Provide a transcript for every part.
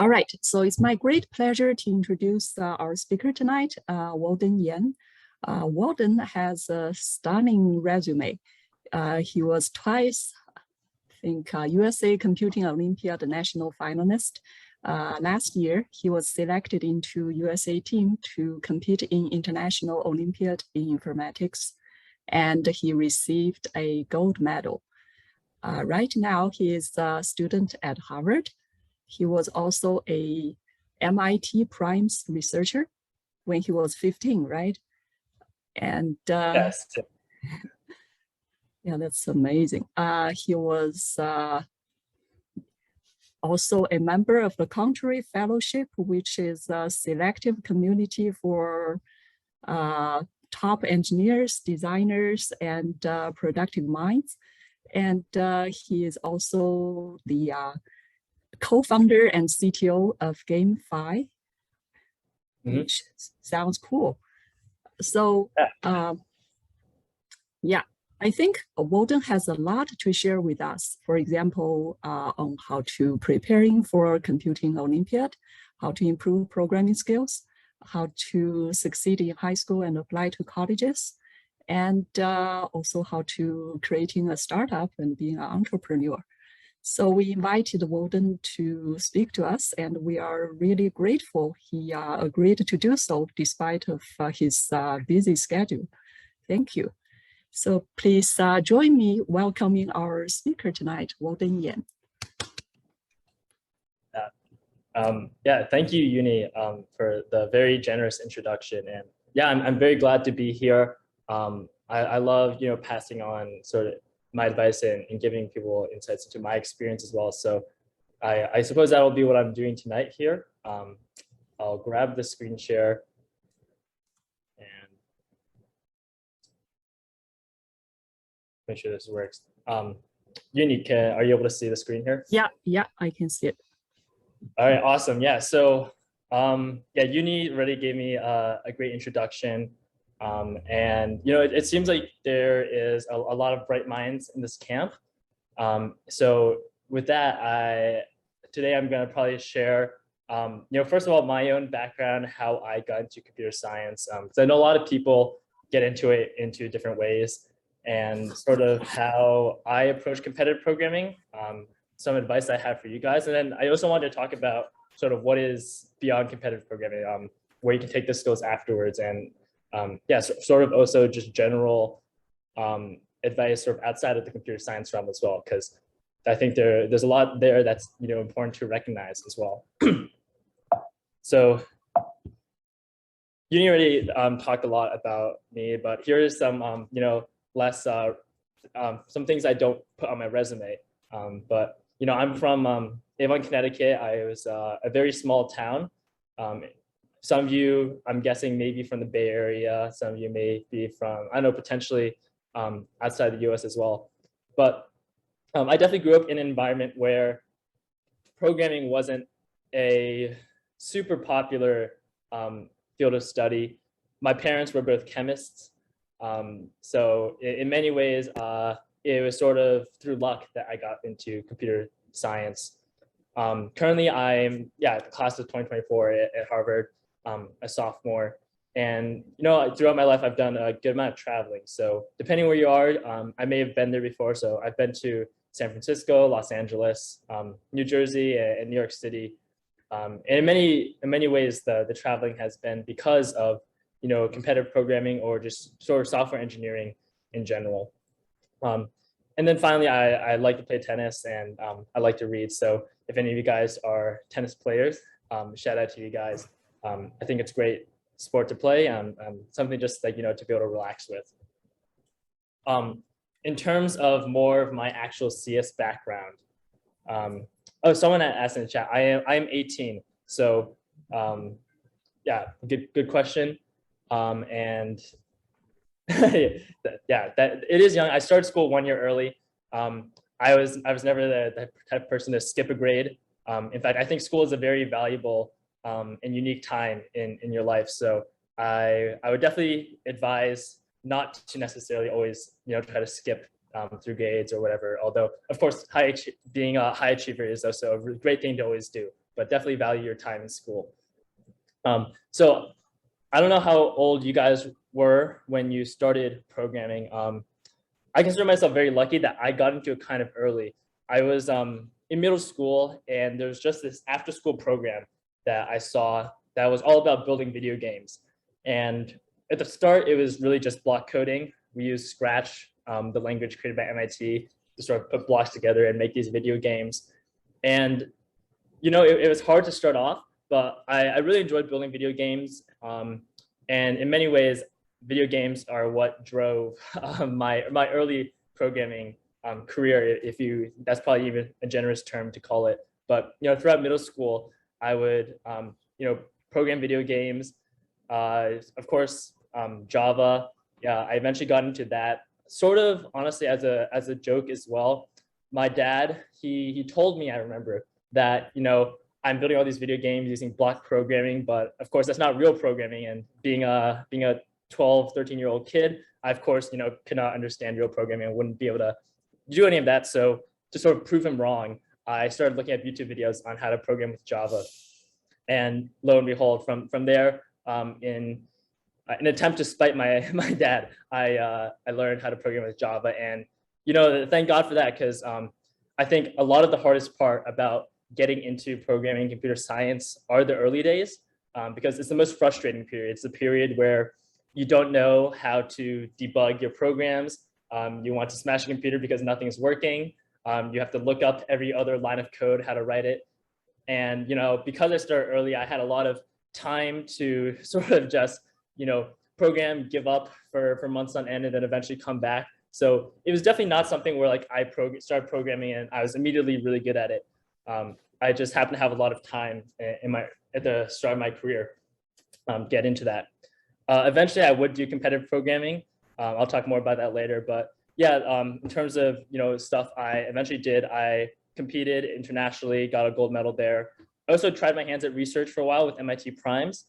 All right, so it's my great pleasure to introduce our speaker tonight, Walden Yan. Walden has a stunning resume. He was twice, I think, USA Computing Olympiad national finalist. Last year, he was selected into USA team to compete in International Olympiad in Informatics, and he received a gold medal. Right now, he is a student at Harvard. He was also a MIT Primes researcher when he was 15, right? And yes. Yeah, that's amazing. He was also a member of the Country Fellowship, which is a selective community for top engineers, designers, and productive minds. And he is also the co-founder and CTO of Gamefight, which sounds cool. So yeah, I think Walden has a lot to share with us. For example, on how to preparing for computing Olympiad, how to improve programming skills, how to succeed in high school and apply to colleges, and also how to creating a startup and being an entrepreneur. So we invited Walden to speak to us, and we are really grateful he agreed to do so despite of his busy schedule. Thank you. So please join me welcoming our speaker tonight, Walden Yan. Yeah, thank you, Uni, for the very generous introduction. And yeah, I'm very glad to be here. I love, passing on sort of my advice and giving people insights into my experience as well. So I suppose that will be what I'm doing tonight here. I'll grab the screen share and make sure this works. Uni, are you able to see the screen here? Yeah, I can see it. All right, awesome. Yeah, so yeah, Uni already gave me a great introduction. And it seems like there is a lot of bright minds in this camp. So with that, today I'm going to probably share, first of all, my own background, how I got into computer science. Because I know a lot of people get into it into different ways, and sort of how I approach competitive programming, some advice I have for you guys. And then I also wanted to talk about sort of what is beyond competitive programming, where you can take the skills afterwards, and yeah, so sort of also just general advice sort of outside of the computer science realm as well, because I think there's a lot there that's important to recognize as well. So Uni already talked a lot about me, but here is some less some things I don't put on my resume. But I'm from Avon, Connecticut. I was a very small town. Some of you, I'm guessing, maybe from the Bay Area. Some of you may be from, I don't know, potentially outside the US as well. But I definitely grew up in an environment where programming wasn't a super popular field of study. My parents were both chemists. So in many ways, it was sort of through luck that I got into computer science. Currently, I'm, class of 2024 at Harvard. A sophomore, and throughout my life I've done a good amount of traveling. So depending where you are, I may have been there before. So I've been to San Francisco, Los Angeles, New Jersey, and New York City. And in many ways, the traveling has been because of competitive programming or just sort of software engineering in general. And then finally, I like to play tennis, and I like to read. So if any of you guys are tennis players, shout out to you guys. I think it's a great sport to play, and something just like, to be able to relax with. In terms of more of my actual CS background, oh, someone asked in the chat, I am 18. So yeah, good question. And yeah, that it is young. I started school 1 year early. I was never the type of person to skip a grade. In fact, I think school is a very valuable and unique time in your life. So I would definitely advise not to necessarily always try to skip through grades or whatever. Although of course being a high achiever is also a great thing to always do. but definitely value your time in school. So I don't know how old you guys were when you started programming. I consider myself very lucky that I got into it kind of early. I was in middle school, and there was just this after-school program that I saw that was all about building video games. And at the start, it was really just block coding. We used Scratch, the language created by MIT, to sort of put blocks together and make these video games. And it was hard to start off, but I really enjoyed building video games. And in many ways, video games are what drove my early programming career, that's probably even a generous term to call it. But throughout middle school, I would program video games. Of course, Java. Yeah, I eventually got into that sort of honestly as a joke as well. My dad, he told me, I remember, that I'm building all these video games using block programming, but of course that's not real programming. And being a 12, 13-year-old kid, I of course could not understand real programming and wouldn't be able to do any of that. So to sort of prove him wrong, I started looking at YouTube videos on how to program with Java. And lo and behold, from there, in an attempt to spite my dad, I learned how to program with Java. And thank God for that, because I think a lot of the hardest part about getting into programming and computer science are the early days, because it's the most frustrating period. It's the period where you don't know how to debug your programs. You want to smash a computer because nothing's working. You have to look up every other line of code, how to write it. And because I started early, I had a lot of time to sort of just program, give up for months on end, and then eventually come back. So it was definitely not something where like I started programming and I was immediately really good at it. I just happened to have a lot of time at the start of my career get into that. Eventually, I would do competitive programming. I'll talk more about that later. But yeah, in terms of stuff I eventually did, I competed internationally, got a gold medal there. I also tried my hands at research for a while with MIT Primes,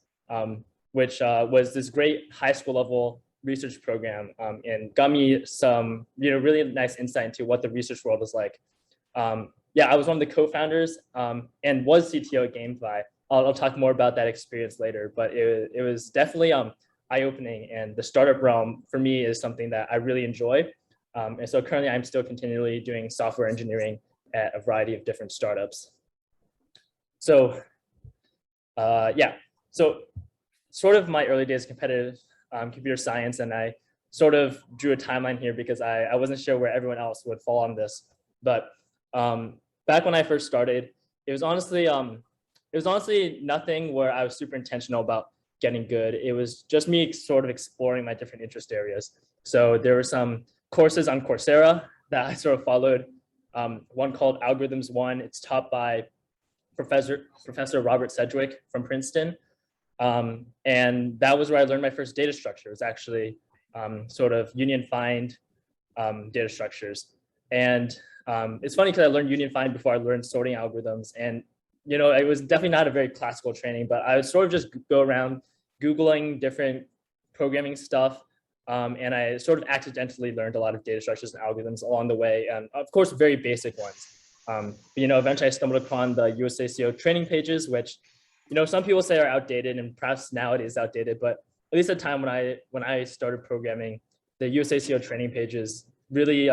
which was this great high school level research program, and got me some really nice insight into what the research world was like. Yeah, I was one of the co-founders and was CTO at Gamefight. I'll talk more about that experience later, but it was definitely eye-opening, and the startup realm for me is something that I really enjoy. And so currently I'm still continually doing software engineering at a variety of different startups. So yeah, so sort of my early days of competitive computer science, and I sort of drew a timeline here because I wasn't sure where everyone else would fall on this. But back when I first started, it was honestly nothing where I was super intentional about getting good. It was just me sort of exploring my different interest areas. So there were some courses on Coursera that I sort of followed. One called Algorithms 1. It's taught by Professor Robert Sedgwick from Princeton. And that was where I learned my first data structures, actually, sort of union find data structures. And it's funny because I learned union find before I learned sorting algorithms. And it was definitely not a very classical training, but I would sort of just go around Googling different programming stuff. And I sort of accidentally learned a lot of data structures and algorithms along the way, and of course, very basic ones. But, eventually I stumbled upon the Usaco training pages, which, some people say are outdated, and perhaps now it is outdated, but at least at the time when I started programming, the Usaco training pages really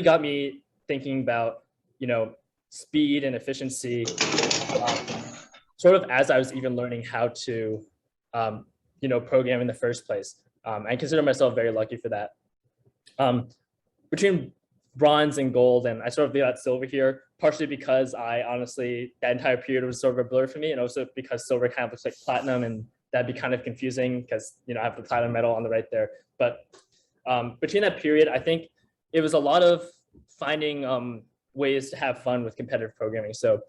got me thinking about, speed and efficiency, sort of as I was even learning how to, program in the first place. I consider myself very lucky for that. Between bronze and gold, and I sort of leave out silver here, partially because I honestly, that entire period was sort of a blur for me, and also because silver kind of looks like platinum, and that'd be kind of confusing because, I have the platinum medal on the right there. But between that period, I think it was a lot of finding ways to have fun with competitive programming. So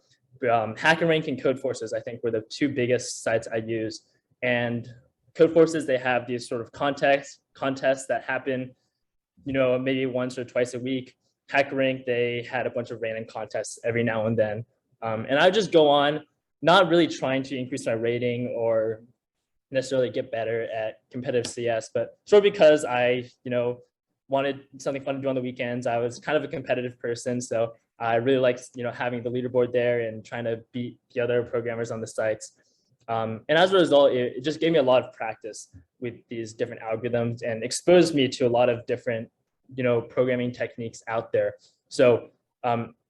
HackerRank and Codeforces, I think, were the two biggest sites I used. And Codeforces, they have these sort of contests that happen, maybe once or twice a week. HackerRank, they had a bunch of random contests every now and then. And I would just go on, not really trying to increase my rating or necessarily get better at competitive CS, but sort of because I, wanted something fun to do on the weekends. I was kind of a competitive person, so I really liked, having the leaderboard there and trying to beat the other programmers on the sites. And as a result, it just gave me a lot of practice with these different algorithms and exposed me to a lot of different, programming techniques out there. So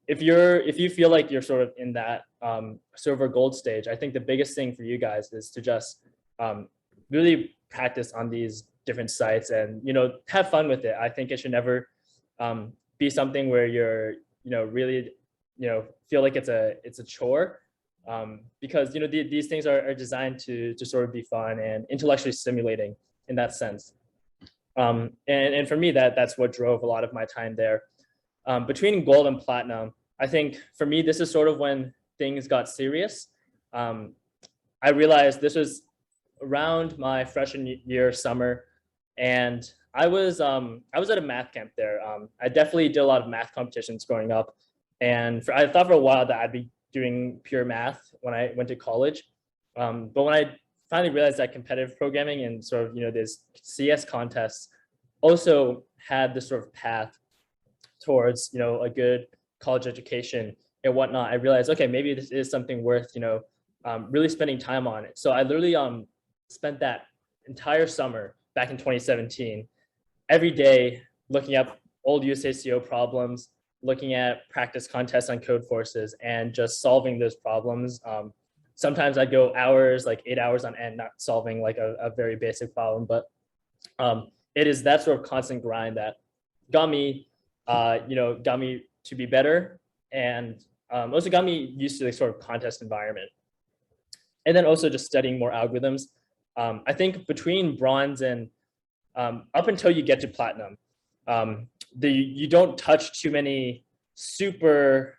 if you feel like you're sort of in that silver gold stage, I think the biggest thing for you guys is to just really practice on these different sites and, have fun with it. I think it should never be something where you're, really, feel like it's a chore, because, these things are designed to sort of be fun and intellectually stimulating in that sense. And for me, that's what drove a lot of my time there. Between gold and platinum, I think for me, this is sort of when things got serious. I realized this was around my freshman year summer, and I was at a math camp there. I definitely did a lot of math competitions growing up, and I thought for a while that I'd be doing pure math when I went to college. But when I finally realized that competitive programming and sort of, this CS contests also had this sort of path towards, a good college education and whatnot, I realized, okay, maybe this is something worth, really spending time on it. So I literally spent that entire summer back in 2017, every day looking up old Usaco problems, looking at practice contests on code forces, and just solving those problems. Sometimes I'd go hours, like 8 hours on end, not solving like a very basic problem, but it is that sort of constant grind that got me, got me to be better, and also got me used to the sort of contest environment. And then also just studying more algorithms. I think between bronze and up until you get to platinum, you don't touch too many super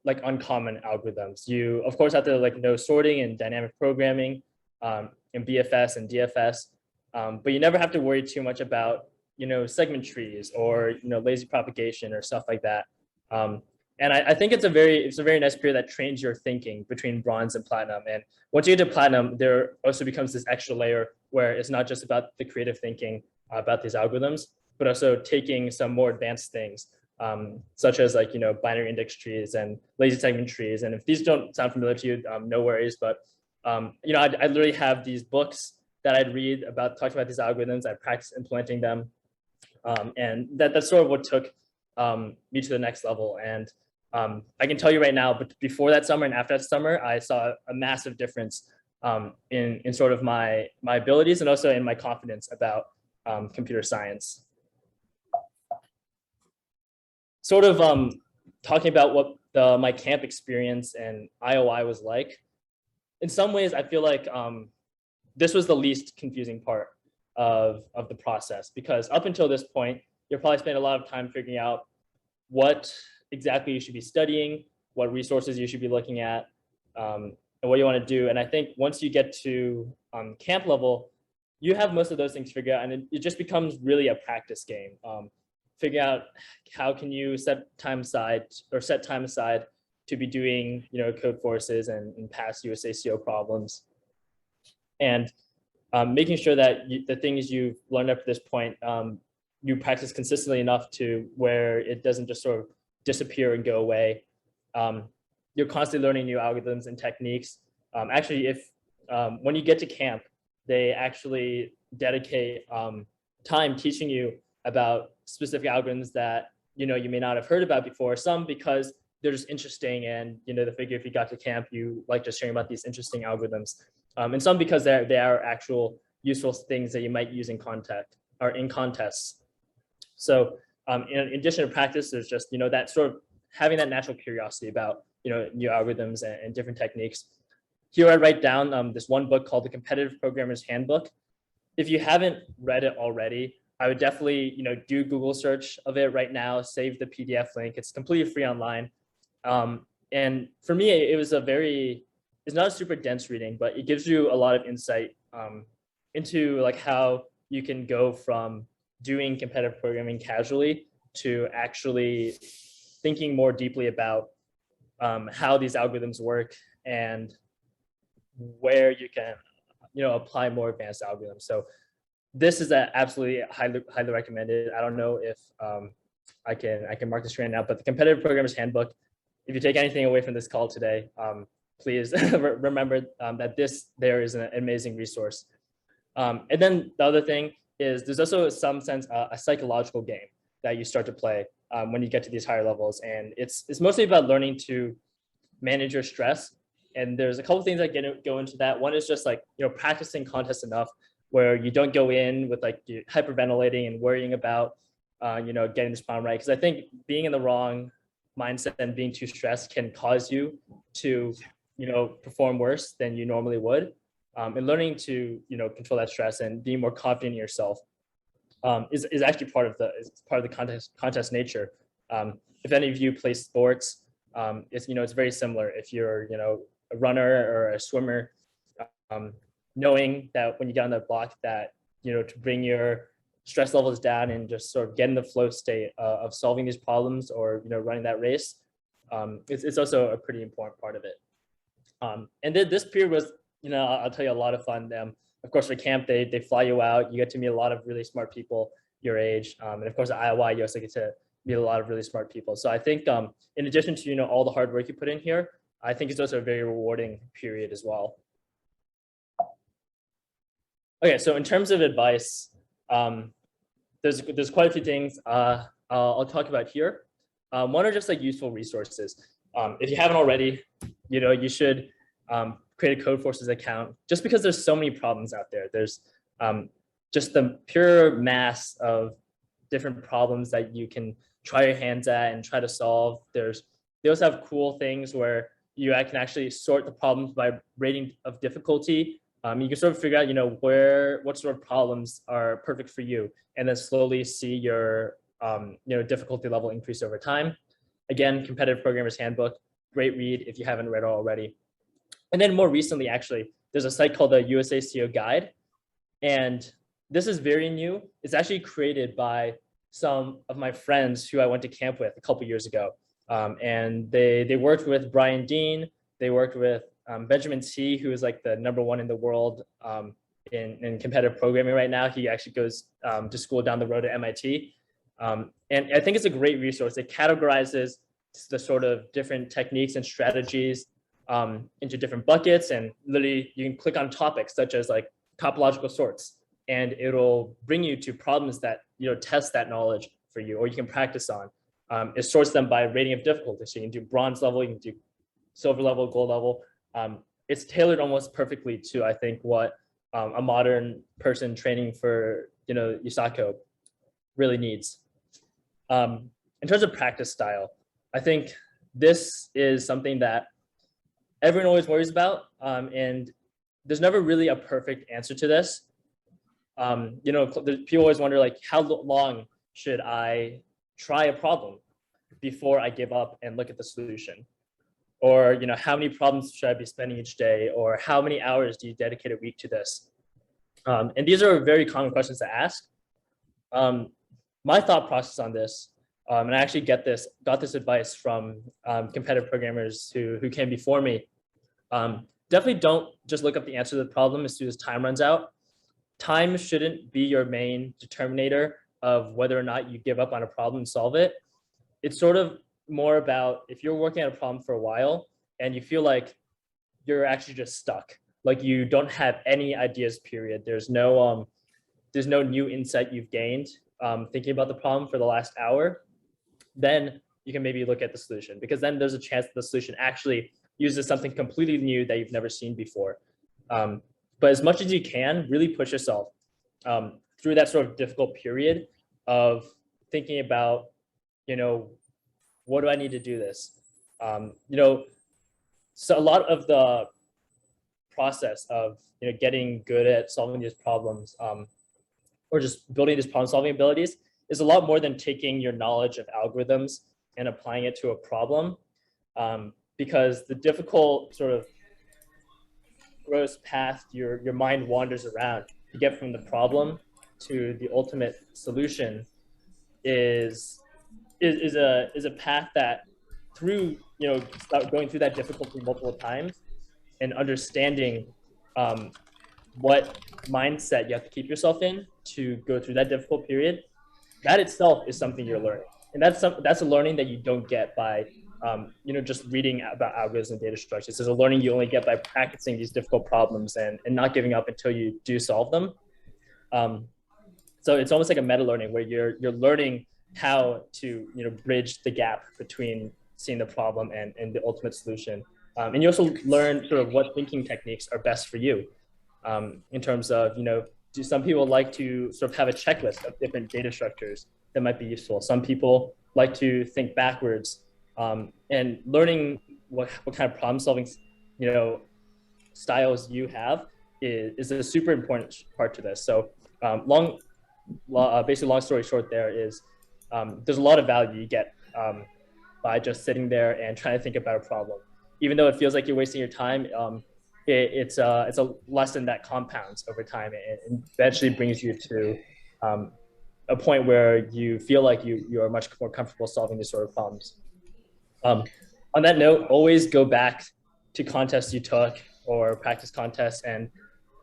like uncommon algorithms. You of course have to like know sorting and dynamic programming in BFS and DFS, but you never have to worry too much about segment trees or lazy propagation or stuff like that. And I think it's a very nice period that trains your thinking between bronze and platinum. And once you get to platinum, there also becomes this extra layer where it's not just about the creative thinking about these algorithms, but also taking some more advanced things, such as like, binary index trees and lazy segment trees. And if these don't sound familiar to you, no worries. But, I literally have these books that I'd read about talking about these algorithms. I practice implementing them. And that's sort of what took me to the next level. And I can tell you right now, but before that summer and after that summer, I saw a massive difference in sort of my abilities and also in my confidence about computer science. Sort of talking about what my camp experience and IOI was like. In some ways, I feel like this was the least confusing part of the process, because up until this point, you're probably spending a lot of time figuring out what exactly you should be studying, what resources you should be looking at, and what you want to do. And I think once you get to camp level, you have most of those things figured out, and it just becomes really a practice game. Figure out how can you set time aside to be doing code forces and past USACO problems, and making sure that the things you've learned up to this point you practice consistently enough to where it doesn't just sort of disappear and go away. You're constantly learning new algorithms and techniques. Actually, if when you get to camp, they actually dedicate time teaching you about specific algorithms that you may not have heard about before. Some because they're just interesting, and they figure if you got to camp, you like just sharing about these interesting algorithms. And some because they are actual useful things that you might use in contests. So in addition to practice, there's just that sort of having that natural curiosity about new algorithms and different techniques. Here I write down this one book called The Competitive Programmer's Handbook. If you haven't read it already, I would definitely do Google search of it right now, save the PDF link. It's completely free online. And for me, it's not a super dense reading, but it gives you a lot of insight into like how you can go from doing competitive programming casually to actually thinking more deeply about how these algorithms work and where you can apply more advanced algorithms. So this is absolutely highly recommended. I don't know if I can mark the screen now, but the Competitive Programmer's Handbook. If you take anything away from this call today, please remember that there is an amazing resource. And then the other thing is there's also some sense a psychological game that you start to play when you get to these higher levels. And it's mostly about learning to manage your stress. And there's a couple things that go into that. One is just like, practicing contests enough where you don't go in with like hyperventilating and worrying about, getting this problem right. Because I think being in the wrong mindset and being too stressed can cause you to, perform worse than you normally would. And learning to, control that stress and being more confident in yourself is actually part of the contest nature. If any of you play sports, it's very similar. If you're, a runner or a swimmer, knowing that when you get on that block that, to bring your stress levels down and just sort of get in the flow state of solving these problems or, running that race, it's also a pretty important part of it. And then this period was, I'll tell you, a lot of fun. Of course, for camp, they fly you out. You get to meet a lot of really smart people your age. And of course, at IOI, you also get to meet a lot of really smart people. So I think in addition to, all the hard work you put in here, I think it's also a very rewarding period as well. Okay, so in terms of advice, there's quite a few things I'll talk about here. One are just like useful resources. If you haven't already, you should create a Codeforces account, just because there's so many problems out there. There's just the pure mass of different problems that you can try your hands at and try to solve. They also have cool things where you can actually sort the problems by rating of difficulty. You can sort of figure out, what sort of problems are perfect for you, and then slowly see your, difficulty level increase over time. Again, Competitive Programmer's Handbook, great read if you haven't read it already. And then more recently, actually, there's a site called the Usaco Guide. And this is very new. It's actually created by some of my friends who I went to camp with a couple years ago. And they worked with Brian Dean. They worked with Benjamin T, who is like the #1 in the world in competitive programming right now. He actually goes to school down the road at MIT. And I think it's a great resource. It categorizes the sort of different techniques and strategies into different buckets, and literally you can click on topics such as like topological sorts, and it'll bring you to problems that test that knowledge for you, or you can practice on. It sorts them by rating of difficulty, so you can do bronze level, you can do silver level, gold level. It's tailored almost perfectly to, I think, what a modern person training for Usaco really needs. In terms of practice style, I think this is something that everyone always worries about, and there's never really a perfect answer to this. People always wonder, like, how long should I try a problem before I give up and look at the solution? Or, how many problems should I be spending each day? Or how many hours do you dedicate a week to this? And these are very common questions to ask. My thought process on this, and I actually got this advice from competitive programmers who came before me. Definitely don't just look up the answer to the problem as soon as time runs out. Time shouldn't be your main determinator of whether or not you give up on a problem and solve it. It's sort of more about if you're working on a problem for a while and you feel like you're actually just stuck, like you don't have any ideas, period. There's no new insight you've gained thinking about the problem for the last hour, then you can maybe look at the solution, because then there's a chance that the solution actually uses something completely new that you've never seen before. But as much as you can, really push yourself through that sort of difficult period of thinking about, what do I need to do this? So a lot of the process of getting good at solving these problems, or just building these problem-solving abilities, is a lot more than taking your knowledge of algorithms and applying it to a problem, because the difficult sort of gross path your mind wanders around to get from the problem to the ultimate solution is a path that, through going through that difficulty multiple times and understanding what mindset you have to keep yourself in to go through that difficult period, that itself is something you're learning. And that's a learning that you don't get by just reading about algorithms and data structures. There's a learning you only get by practicing these difficult problems and not giving up until you do solve them. So it's almost like a meta learning where you're learning how to bridge the gap between seeing the problem and the ultimate solution. And you also learn sort of what thinking techniques are best for you in terms of, do some people like to sort of have a checklist of different data structures that might be useful? Some people like to think backwards, and learning what kind of problem solving, styles you have is a super important part to this. So basically long story short there is there's a lot of value you get by just sitting there and trying to think about a problem. Even though it feels like you're wasting your time, it's a lesson that compounds over time and eventually brings you to a point where you feel like you are much more comfortable solving these sort of problems. On that note, always go back to contests you took or practice contests, and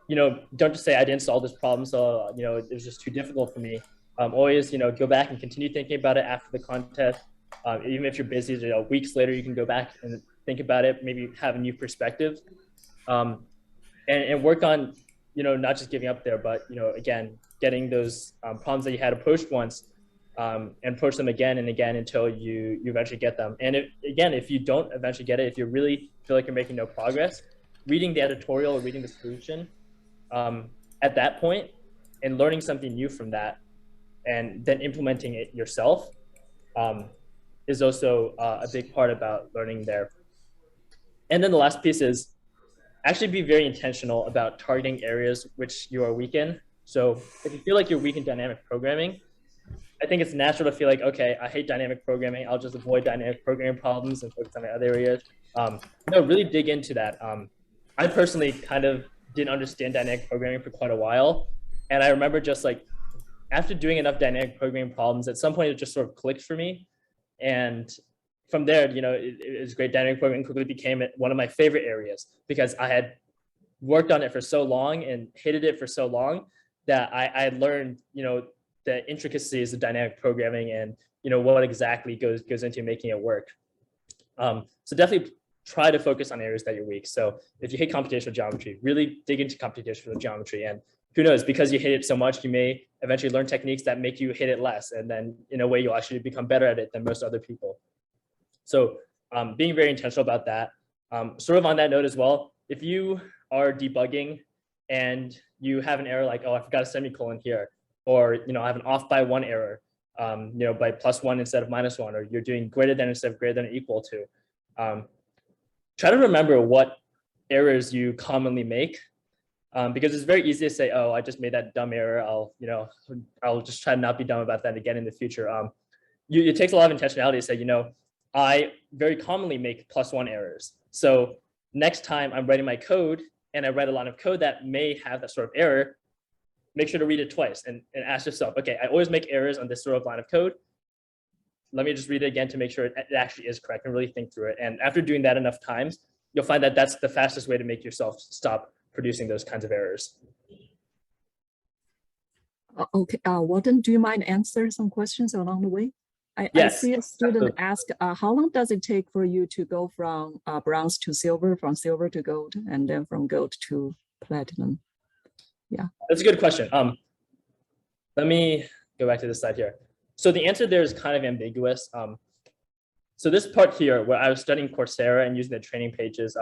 don't just say I didn't solve this problem, so it was just too difficult for me. Always go back and continue thinking about it after the contest. Even if you're busy, weeks later you can go back and think about it, maybe have a new perspective, and work on not just giving up there, but again getting those problems that you had approached once and approach them again and again until you eventually get them. And if you don't eventually get it, if you really feel like you're making no progress, reading the editorial or reading the solution at that point and learning something new from that and then implementing it yourself is also a big part about learning there. And then the last piece is actually be very intentional about targeting areas which you are weak in. So if you feel like you're weak in dynamic programming, I think it's natural to feel like, okay, I hate dynamic programming. I'll just avoid dynamic programming problems and focus on the other areas. Really dig into that. I personally kind of didn't understand dynamic programming for quite a while. And I remember just like, after doing enough dynamic programming problems, at some point it just sort of clicked for me. And from there, it was great. Dynamic programming quickly became one of my favorite areas because I had worked on it for so long and hated it for so long that I learned, the intricacies of dynamic programming and, what exactly goes into making it work. So definitely try to focus on areas that you're weak. So if you hate computational geometry, really dig into computational geometry. And who knows, because you hate it so much, you may eventually learn techniques that make you hate it less. And then in a way, you'll actually become better at it than most other people. So being very intentional about that. Sort of on that note as well, if you are debugging and you have an error like, oh, I forgot a semicolon here, or I have an off by one error, by +1 instead of -1, or you're doing greater than instead of greater than or equal to, try to remember what errors you commonly make, because it's very easy to say, oh, I just made that dumb error. I'll just try to not be dumb about that again in the future. It takes a lot of intentionality to say, I very commonly make +1 errors. So next time I'm writing my code and I write a line of code that may have that sort of error, make sure to read it twice and ask yourself, okay, I always make errors on this sort of line of code. Let me just read it again to make sure it actually is correct and really think through it. And after doing that enough times, you'll find that that's the fastest way to make yourself stop producing those kinds of errors. Okay, Walden, do you mind answer some questions along the way? Yes, I see a student absolutely. ask, how long does it take for you to go from bronze to silver, from silver to gold, and then from gold to platinum? Yeah, that's a good question. Let me go back to this slide here. So the answer there is kind of ambiguous. So this part here, where I was studying Coursera and using the training pages,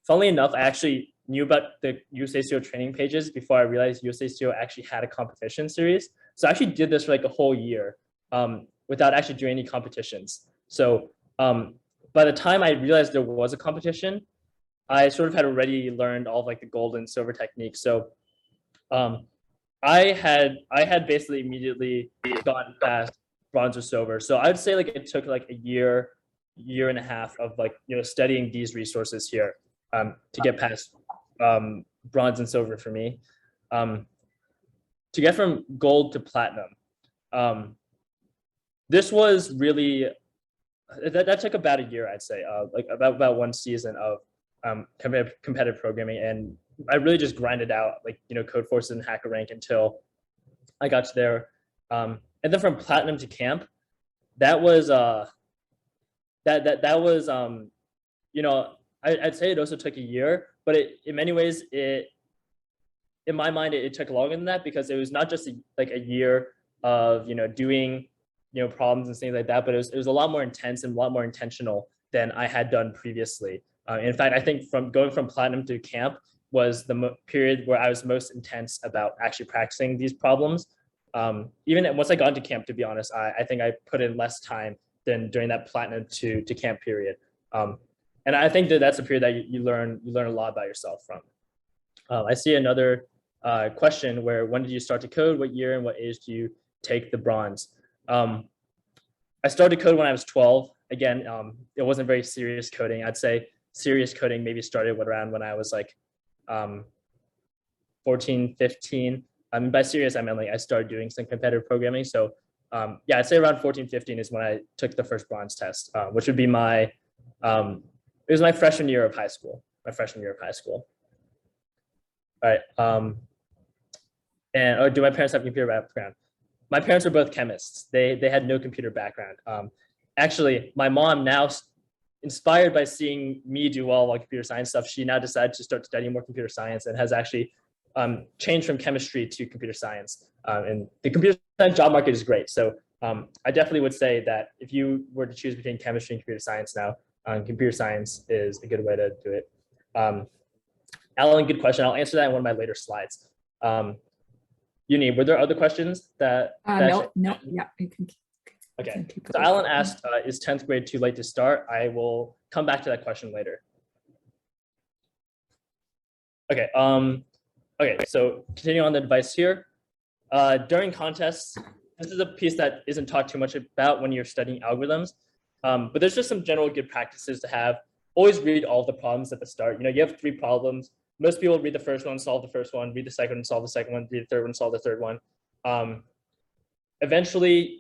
funnily enough, I actually knew about the Usaco training pages before I realized Usaco actually had a competition series. So I actually did this for like a whole year without actually doing any competitions. So by the time I realized there was a competition, I sort of had already learned all of like the gold and silver techniques. So I had basically immediately gotten past bronze or silver. So I would say like it took like a year and a half of like, studying these resources here to get past bronze and silver for me. To get from gold to platinum, this was really, that took about a year, I'd say, like about one season of competitive programming. And I really just grinded out like, code forces and HackerRank until I got to there. And then from platinum to camp, that was that was you know, I'd say it also took a year, but in many ways in my mind it took longer than that, because it was not just like a year of doing problems and things like that, but it was a lot more intense and a lot more intentional than I had done previously. In fact, I think from going from platinum to camp was the period where I was most intense about actually practicing these problems. Even once I got into camp, to be honest, I think I put in less time than during that platinum to camp period. And I think that's a period that you learn a lot about yourself from. I see another question where, when did you start to code? What year and what age do you take the bronze? I started code when I was 12. Again, it wasn't very serious coding. I'd say serious coding maybe started around when I was like 14, 15. I mean, by serious, I meant like I started doing some competitive programming. So yeah, I'd say around 14, 15 is when I took the first bronze test, which would be it was my freshman year of high school, All right. And do my parents have computer background? My parents were both chemists. They had no computer background. Actually, my mom, now inspired by seeing me do well on computer science stuff, she now decided to start studying more computer science and has actually changed from chemistry to computer science. And the computer science job market is great. So I definitely would say that if you were to choose between chemistry and computer science now, computer science is a good way to do it. Alan, good question. I'll answer that in one of my later slides. Uni, were there other questions that? No, yeah. Okay, so Alan asked, is 10th grade too late to start? I will come back to that question later. Okay, okay, so continuing on the device here. During contests, this is a piece that isn't talked too much about when you're studying algorithms, but there's just some general good practices to have. Always read all the problems at the start. You have 3 problems. Most people read the first one, solve the first one, read the second one, solve the second one, read the third one, solve the third one. Eventually,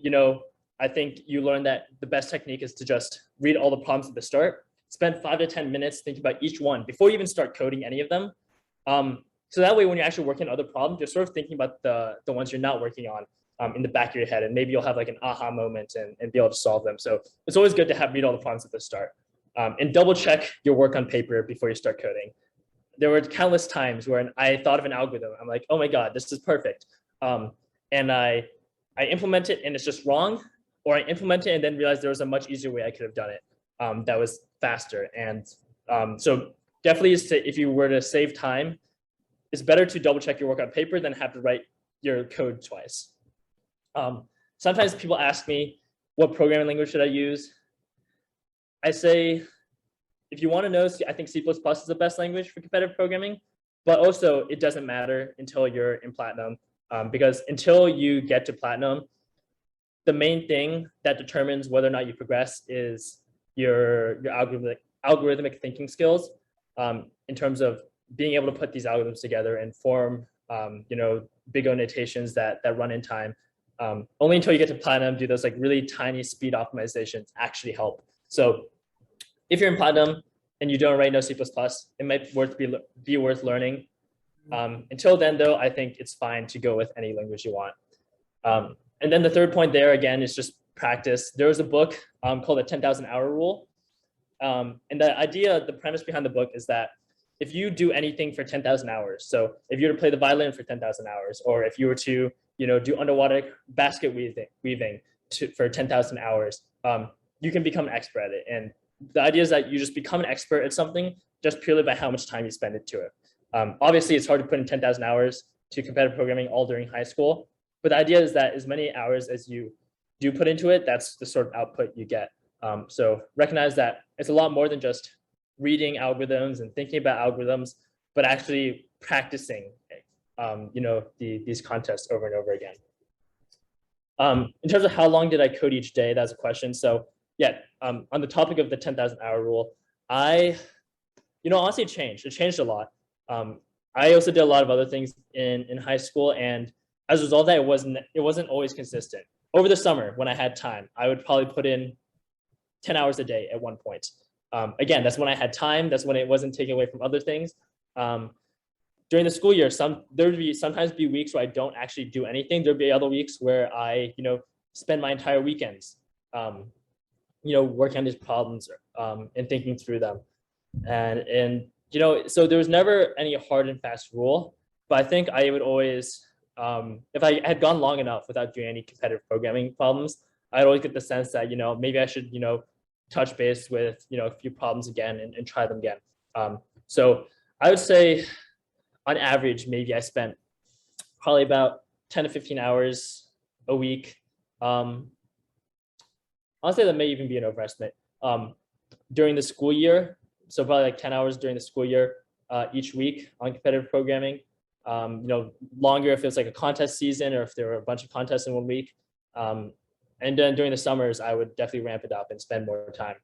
I think you learn that the best technique is to just read all the problems at the start, spend 5 to 10 minutes thinking about each one before you even start coding any of them. So that way, when you're actually working on other problems, you're sort of thinking about the ones you're not working on in the back of your head, and maybe you'll have like an aha moment and be able to solve them. So it's always good to read all the problems at the start. And double check your work on paper before you start coding. There were countless times where I thought of an algorithm. I'm like, oh my God, this is perfect. And I implement it and it's just wrong, or I implement it and then realize there was a much easier way I could have done it that was faster. And so definitely, if you were to save time, it's better to double check your work on paper than have to write your code twice. Sometimes people ask me, what programming language should I use? I say, if you want to know, I think C++ is the best language for competitive programming, but also it doesn't matter until you're in platinum, because until you get to platinum, the main thing that determines whether or not you progress is your algorithmic thinking skills, in terms of being able to put these algorithms together and form big O notations that run in time. Only until you get to platinum do those like really tiny speed optimizations actually help. So if you're in platinum and you don't already know C++, it might be worth learning. Until then, though, I think it's fine to go with any language you want. And then the third point there, again, is just practice. There was a book called the 10,000 Hour Rule. And the premise behind the book is that if you do anything for 10,000 hours, so if you were to play the violin for 10,000 hours, or if you were to do underwater basket weaving for 10,000 hours, you can become an expert at it. And the idea is that you just become an expert at something just purely by how much time you spend into it. Obviously, it's hard to put in 10,000 hours to competitive programming all during high school, but the idea is that as many hours as you do put into it, that's the sort of output you get. So recognize that it's a lot more than just reading algorithms and thinking about algorithms, but actually practicing these contests over and over again. In terms of how long did I code each day, that's a question. So yeah, on the topic of the 10,000 hour rule, honestly, it changed a lot. I also did a lot of other things in high school, and as a result of that, it wasn't always consistent. Over the summer, when I had time, I would probably put in 10 hours a day at one point. Again, that's when I had time. That's when it wasn't taken away from other things. During the school year, there would sometimes be weeks where I don't actually do anything. There'd be other weeks where I, spend my entire weekends working on these problems and thinking through them. And so there was never any hard and fast rule, but I think I would always, if I had gone long enough without doing any competitive programming problems, I'd always get the sense that, maybe I should, touch base with, a few problems again and try them again. So I would say on average, maybe I spent probably about 10 to 15 hours a week. Honestly, that may even be an overestimate. During the school year, so probably like 10 hours during the school year each week on competitive programming. Longer if it's like a contest season or if there were a bunch of contests in 1 week. And then during the summers, I would definitely ramp it up and spend more time.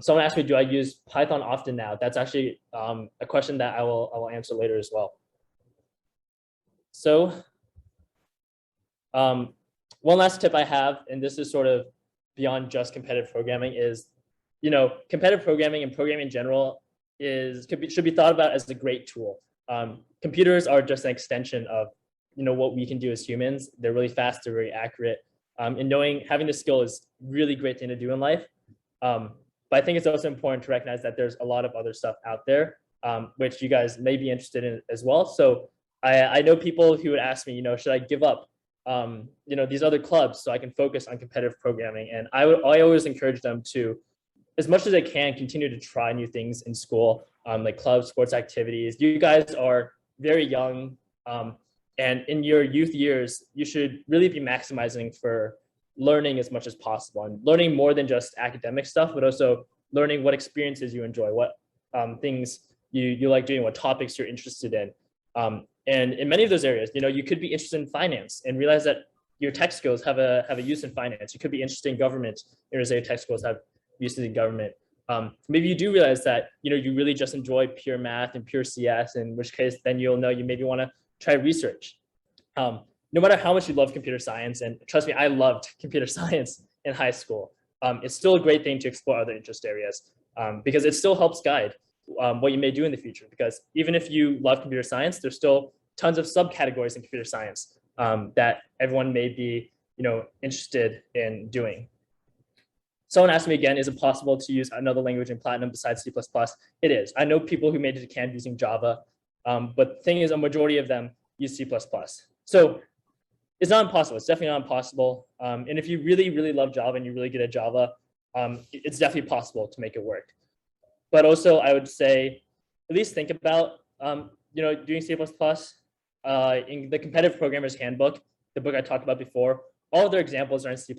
Someone asked me, do I use Python often now? That's actually a question that I will answer later as well. So one last tip I have, and this is sort of beyond just competitive programming, is competitive programming and programming in general should be thought about as a great tool. Computers are just an extension of what we can do as humans. They're really fast, they're very accurate. And having the skill is really great thing to do in life. But I think it's also important to recognize that there's a lot of other stuff out there, which you guys may be interested in as well. So I know people who would ask me, should I give up, these other clubs so I can focus on competitive programming? And I always encourage them to, as much as they can, continue to try new things in school, like clubs, sports activities. You guys are very young. And in your youth years, you should really be maximizing for learning as much as possible and learning more than just academic stuff, but also learning what experiences you enjoy, what things you like doing, what topics you're interested in. And in many of those areas, you could be interested in finance and realize that your tech skills have a use in finance. You could be interested in government, and realize that your tech skills have uses in government. Maybe you do realize that you really just enjoy pure math and pure CS, in which case then you'll know you maybe want to try research. No matter how much you love computer science, and trust me, I loved computer science in high school, it's still a great thing to explore other interest areas because it still helps guide what you may do in the future. Because even if you love computer science, there's still tons of subcategories in computer science that everyone may be interested in doing. Someone asked me again, is it possible to use another language in Platinum besides C++? It is. I know people who made it to camp using Java, but the thing is a majority of them use C++. So it's not impossible. It's definitely not impossible. And if you really, really love Java and you're really good at Java, it's definitely possible to make it work. But also, I would say, at least think about doing C++. In the Competitive Programmer's Handbook, the book I talked about before, all of their examples are in C++.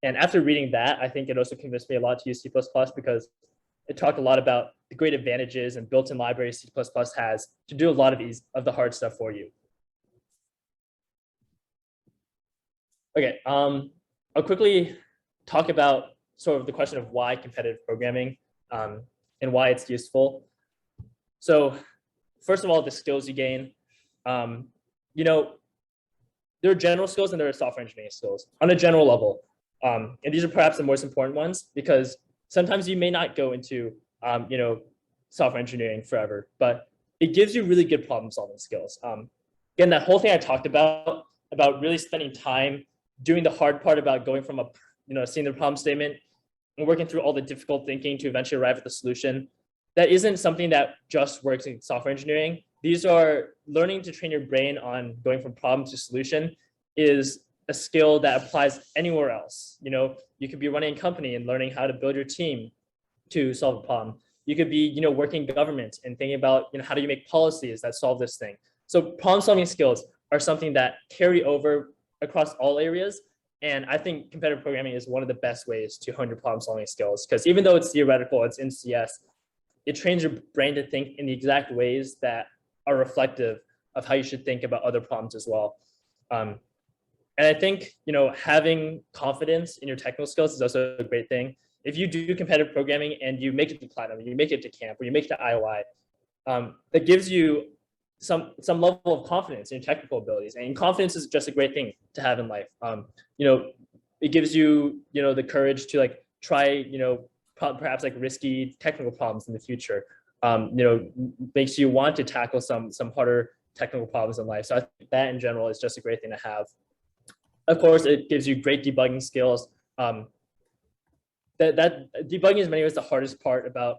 And after reading that, I think it also convinced me a lot to use C++ because it talked a lot about the great advantages and built-in libraries C++ has to do a lot of the hard stuff for you. Okay, I'll quickly talk about sort of the question of why competitive programming and why it's useful. So first of all, the skills you gain. There are general skills and there are software engineering skills on a general level. And these are perhaps the most important ones because sometimes you may not go into, software engineering forever, but it gives you really good problem solving skills. Again, that whole thing I talked about really spending time doing the hard part about going from seeing the problem statement and working through all the difficult thinking to eventually arrive at the solution. That isn't something that just works in software engineering. These are learning to train your brain on going from problem to solution is a skill that applies anywhere else. You could be running a company and learning how to build your team to solve a problem. You could be, working in government and thinking about, how do you make policies that solve this thing? So problem solving skills are something that carry over across all areas. And I think competitive programming is one of the best ways to hone your problem solving skills because even though it's theoretical, it's in CS, it trains your brain to think in the exact ways that are reflective of how you should think about other problems as well. And I think, having confidence in your technical skills is also a great thing. If you do competitive programming and you make it to Platinum, you make it to camp, or you make it to IOI, that gives you some level of confidence in your technical abilities. And confidence is just a great thing to have in life. It gives you, the courage to try, perhaps risky technical problems in the future. Makes you want to tackle some harder technical problems in life. So I think that in general is just a great thing to have. Of course, it gives you great debugging skills. that debugging is in many ways the hardest part about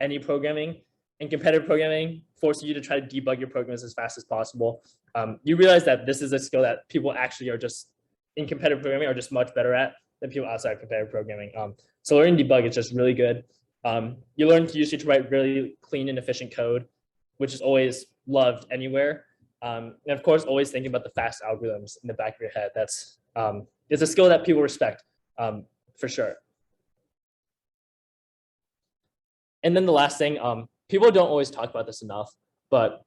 any programming, and competitive programming forces you to try to debug your programs as fast as possible. You realize that this is a skill that people actually are just in competitive programming are just much better at than people outside of competitive programming. So learning debug is just really good. You learn to use it to write really clean and efficient code, which is always loved anywhere. And of course, always thinking about the fast algorithms in the back of your head. That's it's a skill that people respect for sure. And then the last thing, people don't always talk about this enough, but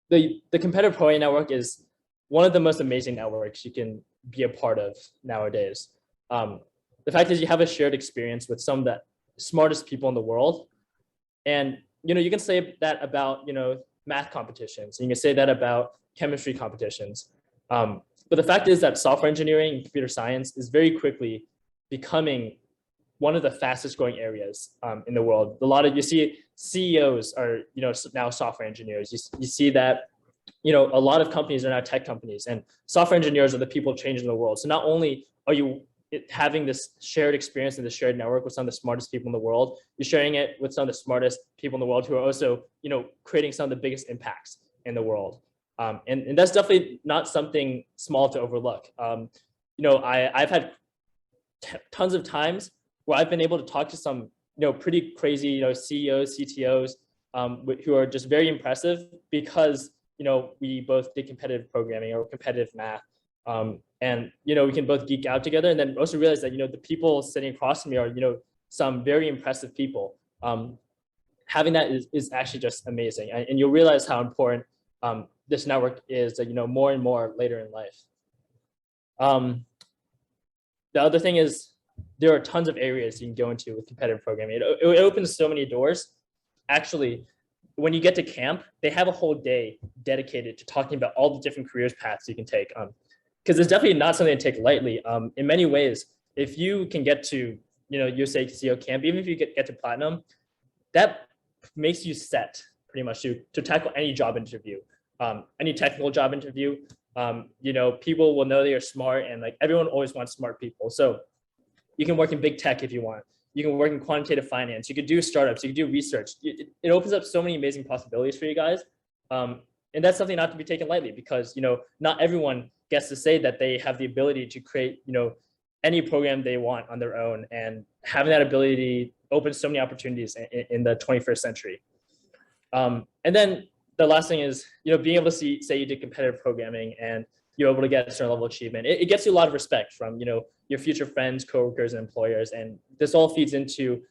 the competitive programming network is one of the most amazing networks you can be a part of nowadays. The fact is you have a shared experience with some of the smartest people in the world. And you can say that about math competitions, and you can say that about chemistry competitions. But the fact is that software engineering and computer science is very quickly becoming one of the fastest growing areas in the world. You see CEOs are now software engineers. You see that a lot of companies are now tech companies, and software engineers are the people changing the world. So not only are you having this shared experience and this shared network with some of the smartest people in the world, you're sharing it with some of the smartest people in the world who are also creating some of the biggest impacts in the world. And that's definitely not something small to overlook. I've had tons of times where I've been able to talk to some pretty crazy CEOs, CTOs who are just very impressive because we both did competitive programming or competitive math. And we can both geek out together, and then also realize that the people sitting across from me are some very impressive people. Having that is actually just amazing, and you'll realize how important this network is more and more later in life. The other thing is there are tons of areas you can go into with competitive programming. It opens so many doors. Actually, when you get to camp, they have a whole day dedicated to talking about all the different careers paths you can take. Because it's definitely not something to take lightly. In many ways, if you can get to Usaco camp, even if you get to platinum, that makes you set pretty much to tackle any job interview, any technical job interview. People will know that you're smart, and everyone always wants smart people. So you can work in big tech if you want. You can work in quantitative finance. You could do startups. You could do research. It opens up so many amazing possibilities for you guys. And that's something not to be taken lightly, because not everyone gets to say that they have the ability to create any program they want on their own, and having that ability opens so many opportunities in the 21st century. And then the last thing is being able to say you did competitive programming and you're able to get a certain level of achievement. It gets you a lot of respect from your future friends, coworkers, and employers, and this all feeds into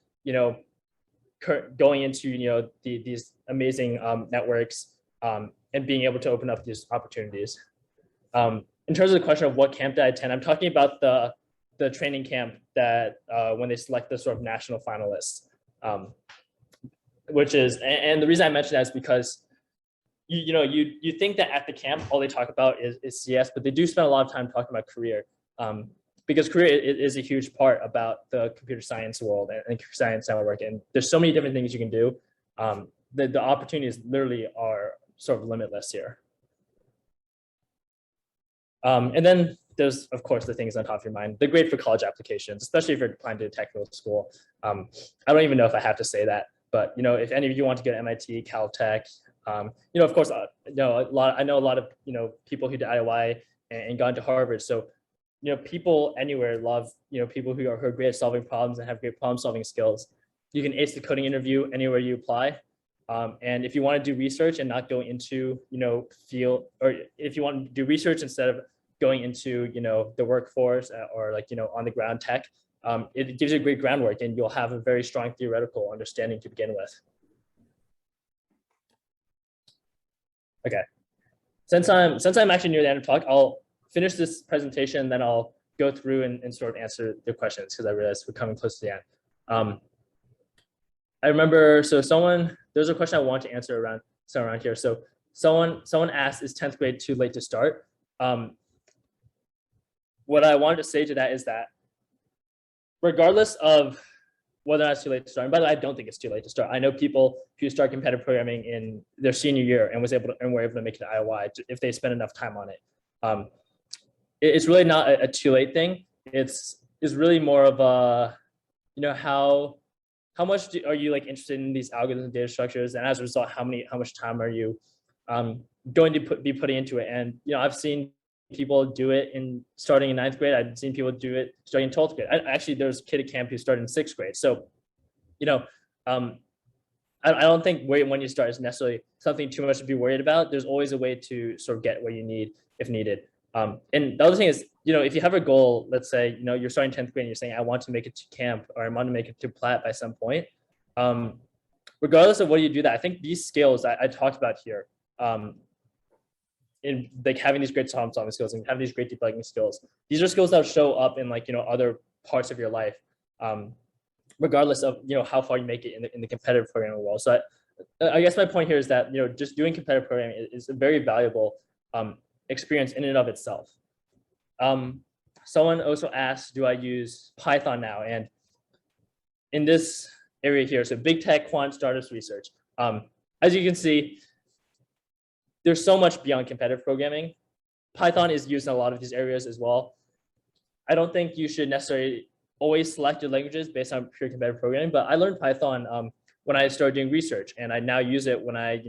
going into these amazing networks and being able to open up these opportunities. In terms of the question of what camp did I attend, I'm talking about the training camp that when they select the sort of national finalists, which is, and the reason I mention that is because you think that at the camp all they talk about is CS, but they do spend a lot of time talking about career, because career is a huge part about the computer science world and computer science network, and there's so many different things you can do. The opportunities literally are sort of limitless here. And then there's, of course, the things on top of your mind. They're great for college applications, especially if you're applying to a technical school. I don't even know if I have to say that, but if any of you want to go to MIT, Caltech, of course, I know a lot of people who did IOI and got into Harvard. So people anywhere love people who are great at solving problems and have great problem-solving skills. You can ace the coding interview anywhere you apply. And if you want to do research and not go into field, or if you want to do research instead of going into the workforce or on the ground tech, it gives you a great groundwork, and you'll have a very strong theoretical understanding to begin with. Okay, since I'm actually near the end of the talk, I'll finish this presentation, and then I'll go through and sort of answer the questions, because I realize we're coming close to the end. I remember, so there's a question I want to answer around here. So someone asked, is 10th grade too late to start? What I wanted to say to that is that regardless of whether or not it's too late to start, and by the way, I don't think it's too late to start. I know people who start competitive programming in their senior year and were able to make it to IOI if they spend enough time on it. It's really not a too late thing. It's is really more of a, how much are you like interested in these algorithms and data structures, and as a result, how much time are you going to be putting into it? And I've seen people do it starting in 9th grade. I've seen people do it starting in 12th grade. Actually, there's a kid at camp who started in 6th grade. So, I don't think when you start is necessarily something too much to be worried about. There's always a way to sort of get what you need if needed. And the other thing is, if you have a goal, let's say, you're starting 10th grade and you're saying, I want to make it to camp, or I want to make it to Platt by some point. Regardless of what you do that, I think these skills I talked about here, in like having these great problem solving skills and having these great debugging skills, these are skills that show up in like, other parts of your life, regardless of, how far you make it in the competitive programming world. So I guess my point here is that, just doing competitive programming is a very valuable experience in and of itself. Someone also asked, do I use Python now? And in this area here, so big tech, quant, startups, research. As you can see, there's so much beyond competitive programming. Python is used in a lot of these areas as well. I don't think you should necessarily always select your languages based on pure competitive programming, but I learned Python when I started doing research, and I now use it when I,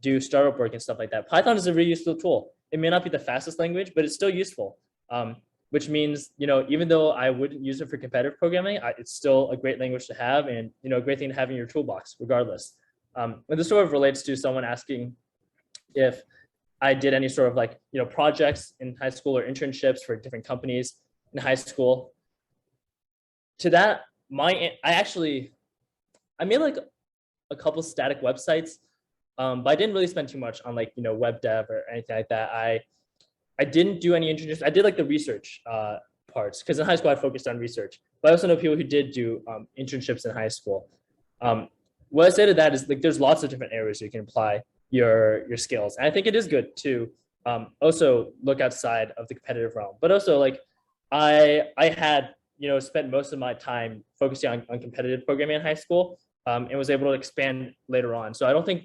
do startup work and stuff like that. Python is a really useful tool. It may not be the fastest language, but it's still useful, which means, even though I wouldn't use it for competitive programming, it's still a great language to have, and, a great thing to have in your toolbox, regardless. And this sort of relates to someone asking if I did any sort of like, projects in high school or internships for different companies in high school. To that, I made like a couple static websites, but I didn't really spend too much on like, web dev or anything like that. I didn't do any internships. I did like the research parts, because in high school I focused on research, but I also know people who did do internships in high school. What I say to that is like, there's lots of different areas you can apply your skills. And I think it is good to also look outside of the competitive realm, but also like I had, spent most of my time focusing on competitive programming in high school, and was able to expand later on. So I don't think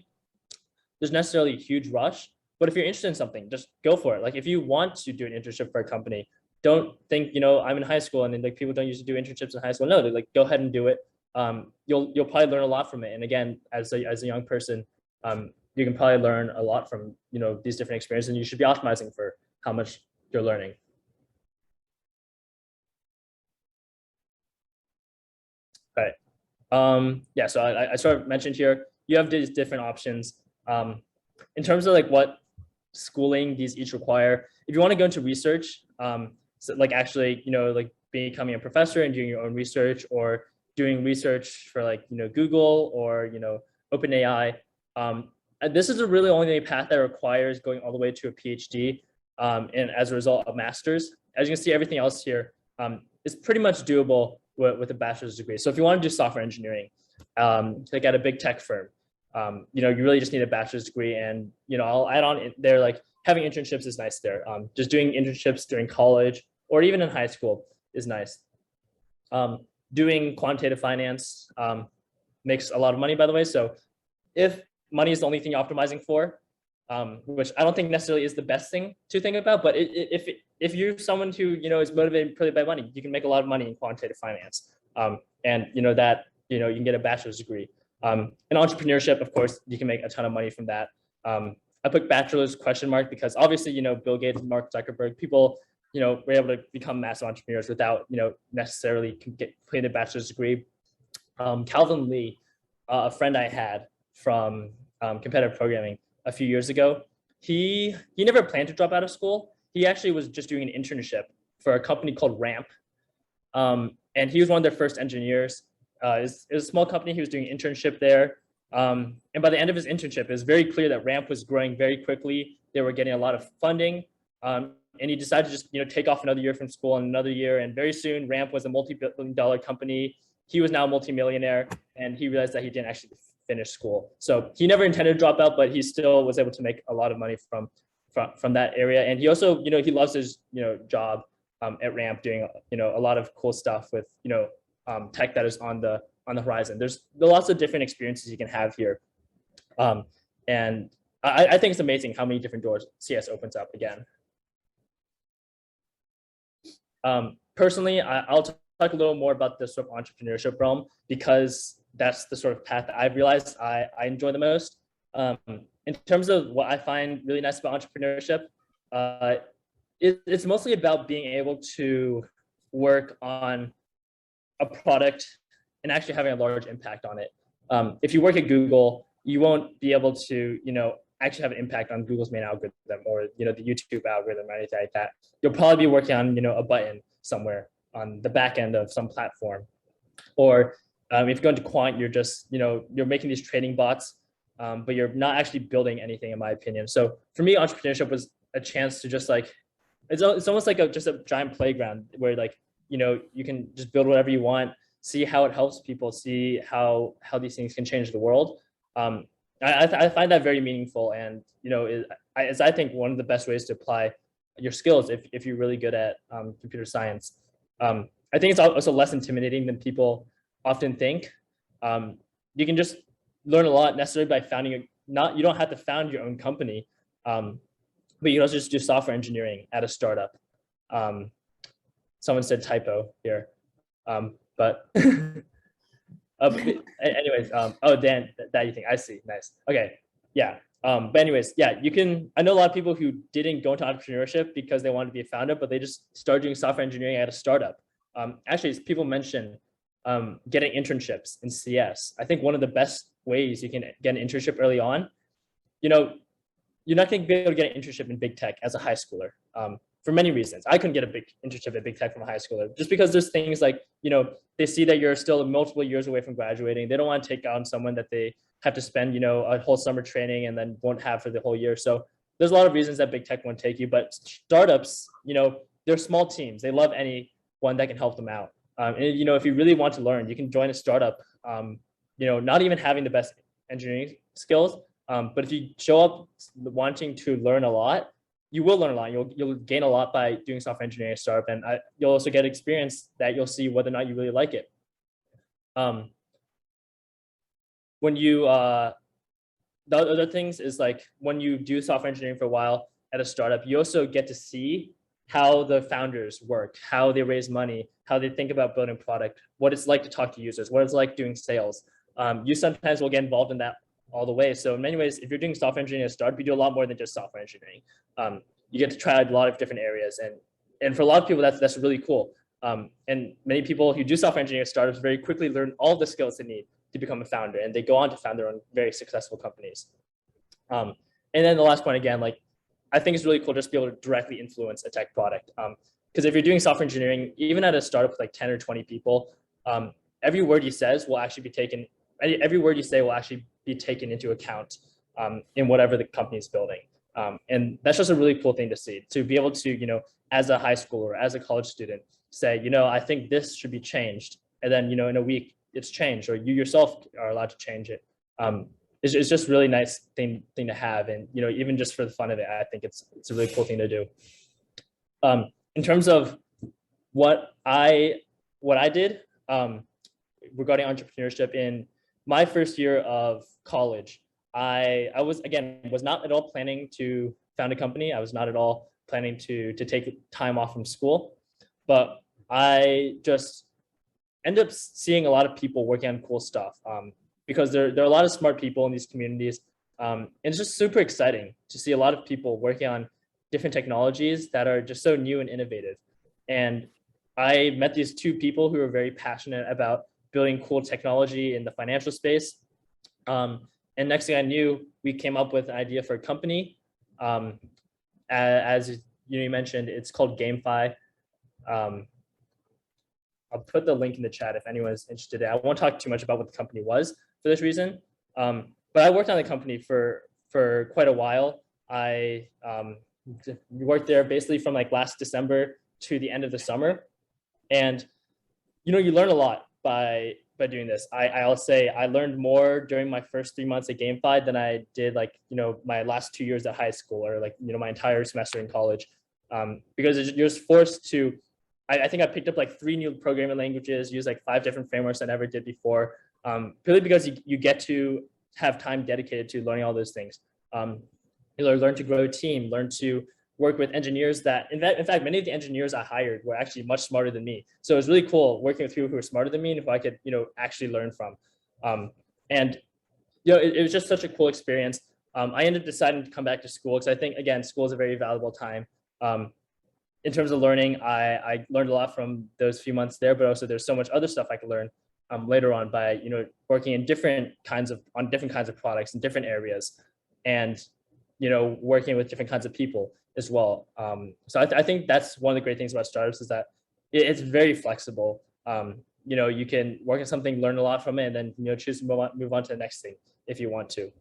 there's necessarily a huge rush, but if you're interested in something, just go for it. Like if you want to do an internship for a company, don't think, I'm in high school and then like people don't usually do internships in high school. No, like go ahead and do it. You'll probably learn a lot from it. And again, as a young person, you can probably learn a lot from, these different experiences, and you should be optimizing for how much you're learning. Okay. Yeah, so I sort of mentioned here, you have these different options. In terms of like what schooling these each require, if you want to go into research, so like actually, like becoming a professor and doing your own research, or doing research for like, Google or, OpenAI, this is a really only path that requires going all the way to a PhD, and as a result, a master's. As you can see, everything else here is pretty much doable with a bachelor's degree. So if you want to do software engineering, like at a big tech firm, you really just need a bachelor's degree. And, I'll add on there, like having internships is nice there. Just doing internships during college or even in high school is nice. Doing quantitative finance makes a lot of money, by the way. So if money is the only thing you're optimizing for, which I don't think necessarily is the best thing to think about, but if you're someone who, is motivated purely by money, you can make a lot of money in quantitative finance. And, that, you can get a bachelor's degree. In entrepreneurship, of course, you can make a ton of money from that. I put bachelor's question mark because obviously, Bill Gates and Mark Zuckerberg, people, were able to become massive entrepreneurs without, necessarily completing a bachelor's degree. Calvin Lee, a friend I had from competitive programming a few years ago, he never planned to drop out of school. He actually was just doing an internship for a company called Ramp. And he was one of their first engineers. It was a small company. He was doing an internship there. And by the end of his internship, it was very clear that Ramp was growing very quickly. They were getting a lot of funding. And he decided to just, take off another year from school and another year. And very soon, Ramp was a multi-billion-dollar company. He was now a multimillionaire, and he realized that he didn't actually finish school. So he never intended to drop out, but he still was able to make a lot of money from that area. And he also, he loves his, job at Ramp, doing, a lot of cool stuff with, tech that is on the horizon. There's lots of different experiences you can have here. And I think it's amazing how many different doors CS opens up again. personally, I'll talk a little more about the sort of entrepreneurship realm because that's the sort of path that I've realized I enjoy the most. In terms of what I find really nice about entrepreneurship, it's mostly about being able to work on a product and actually having a large impact on it. If you work at Google, you won't be able to, actually have an impact on Google's main algorithm or, the YouTube algorithm or anything like that. You'll probably be working on, a button somewhere on the back end of some platform. Or if you go into quant, you're just, you're making these trading bots, but you're not actually building anything, in my opinion. So for me, entrepreneurship was a chance to just like, it's almost like just a giant playground where like, you can just build whatever you want, see how it helps people, see how these things can change the world. I find that very meaningful, and is I think one of the best ways to apply your skills if you're really good at computer science. I think it's also less intimidating than people often think. You can just learn a lot necessarily by founding you don't have to found your own company, but you can also just do software engineering at a startup. Someone said typo here, but anyways, oh, Dan, that you think, I see, nice. Okay, yeah. But anyways, yeah, I know a lot of people who didn't go into entrepreneurship because they wanted to be a founder, but they just started doing software engineering at a startup. Actually, as people mention getting internships in CS. I think one of the best ways you can get an internship early on, you're not going to be able to get an internship in big tech as a high schooler. For many reasons. I couldn't get a big internship at big tech from a high schooler just because there's things like, they see that you're still multiple years away from graduating. They don't want to take on someone that they have to spend, a whole summer training and then won't have for the whole year. So there's a lot of reasons that big tech won't take you, but startups, they're small teams. They love anyone that can help them out. And, if you really want to learn, you can join a startup, not even having the best engineering skills. But if you show up wanting to learn a lot, you will learn a lot. You'll gain a lot by doing software engineering at a startup, and you'll also get experience that you'll see whether or not you really like it. When you the other things is like when you do software engineering for a while at a startup, you also get to see how the founders work, how they raise money, how they think about building product, what it's like to talk to users, what it's like doing sales. You sometimes will get involved in that all the way. So in many ways, if you're doing software engineering at a startup, you do a lot more than just software engineering. You get to try a lot of different areas, and for a lot of people, that's really cool. And many people who do software engineering at startups very quickly learn all the skills they need to become a founder, and they go on to found their own very successful companies. And then the last point again, like I think it's really cool just to be able to directly influence a tech product. Because if you're doing software engineering, even at a startup with like 10 or 20 people, every word you say will actually be taken. Every word you say will actually be taken into account in whatever the company is building. And that's just a really cool thing to see, to be able to, as a high schooler, as a college student, say, I think this should be changed. And then, in a week it's changed, or you yourself are allowed to change it. It's just really nice thing to have. And, even just for the fun of it, I think it's a really cool thing to do. In terms of what I did regarding entrepreneurship in my first year of college, I was not at all planning to found a company. I was not at all planning to take time off from school, but I just ended up seeing a lot of people working on cool stuff because there are a lot of smart people in these communities. And it's just super exciting to see a lot of people working on different technologies that are just so new and innovative. And I met these two people who were very passionate about building cool technology in the financial space. And next thing I knew, we came up with an idea for a company. As you mentioned, it's called Gamefight. I'll put the link in the chat if anyone's interested. I won't talk too much about what the company was for this reason. But I worked on the company for quite a while. I worked there basically from like last December to the end of the summer. And, you learn a lot by doing this. I'll say I learned more during my first 3 months at Gamefight than I did like, my last 2 years at high school, or like, my entire semester in college. Because you're just forced to, I think I picked up like 3 new programming languages, used like 5 different frameworks I never did before, purely because you get to have time dedicated to learning all those things. You learn to grow a team, learn to work with engineers that, in fact, many of the engineers I hired were actually much smarter than me. So it was really cool working with people who were smarter than me and who I could, actually learn from. And it was just such a cool experience. I ended up deciding to come back to school because I think, again, school is a very valuable time. In terms of learning, I learned a lot from those few months there, but also there's so much other stuff I could learn later on by, working in different kinds of products in different areas, and, working with different kinds of people as well. So I think that's one of the great things about startups, is that it's very flexible. You can work on something, learn a lot from it, and then, choose to move on to the next thing if you want to.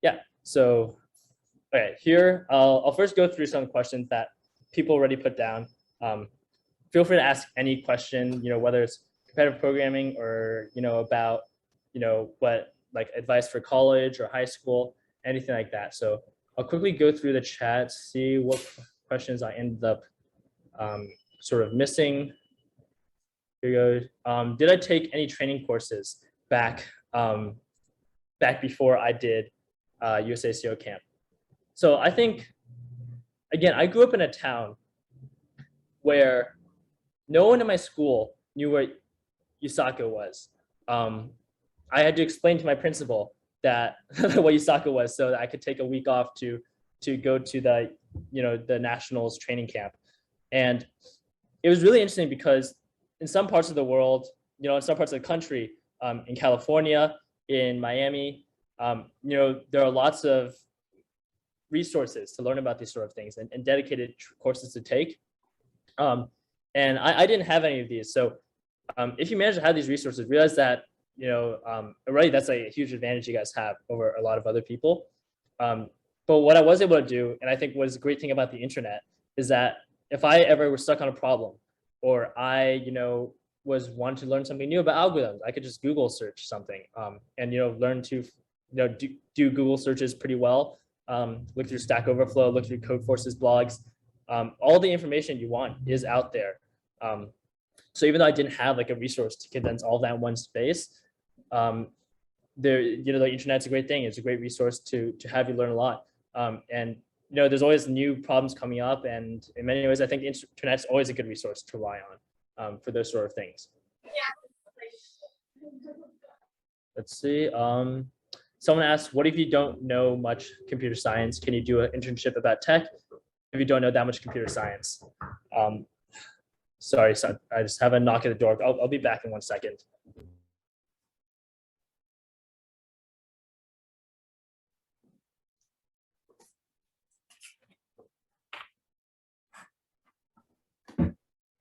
Yeah, so, all right, here, I'll first go through some questions that people already put down. Feel free to ask any question, whether it's competitive programming or, about, what, like, advice for college or high school, anything like that. So I'll quickly go through the chat, see what questions I ended up sort of missing. Here we go. Did I take any training courses back before I did USACO camp? So I think, again, I grew up in a town where no one in my school knew where Usaco was. I had to explain to my principal that what Usaco was, so that I could take a week off to go to the the nationals training camp. And it was really interesting because in some parts of the world, in some parts of the country, in California, in Miami, there are lots of resources to learn about these sort of things and dedicated courses to take. And I didn't have any of these. So if you manage to have these resources, realize that, already that's like a huge advantage you guys have over a lot of other people. But what I was able to do, and I think was a great thing about the internet, is that if I ever was stuck on a problem, or I, was wanting to learn something new about algorithms, I could just Google search something, and, learn to, do Google searches pretty well. Look through Stack Overflow, look through Codeforce's blogs. All the information you want is out there. So even though I didn't have like a resource to condense all that in one space, the internet's a great thing. It's a great resource to have you learn a lot. And there's always new problems coming up, and in many ways, I think the internet's always a good resource to rely on for those sort of things. Let's see. Someone asked, what if you don't know much computer science? Can you do an internship about tech if you don't know that much computer science? Sorry, son, I just have a knock at the door. I'll be back in 1 second.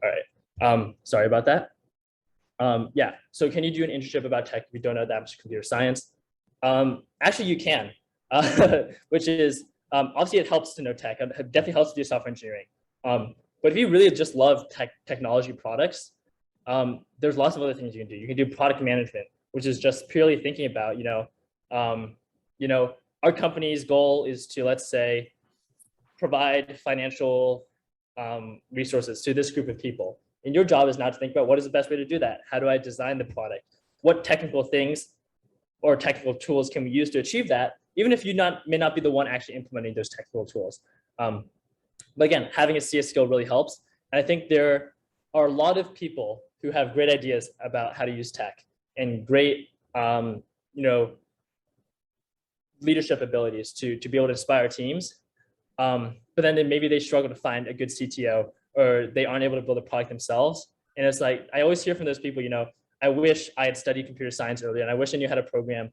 All right, sorry about that. Yeah, so can you do an internship about tech if you don't know that much computer science? Actually, you can, which is, obviously it helps to know tech. It definitely helps to do software engineering. But if you really just love technology products, there's lots of other things you can do. You can do product management, which is just purely thinking about, our company's goal is to, let's say, provide financial resources to this group of people. And your job is now to think about what is the best way to do that? How do I design the product? What technical things or technical tools can we use to achieve that, even if you may not be the one actually implementing those technical tools. But again, having a CS skill really helps. And I think there are a lot of people who have great ideas about how to use tech and great, leadership abilities to be able to inspire teams. But then maybe they struggle to find a good CTO, or they aren't able to build a product themselves. And it's like, I always hear from those people, I wish I had studied computer science earlier, and I wish I knew how to program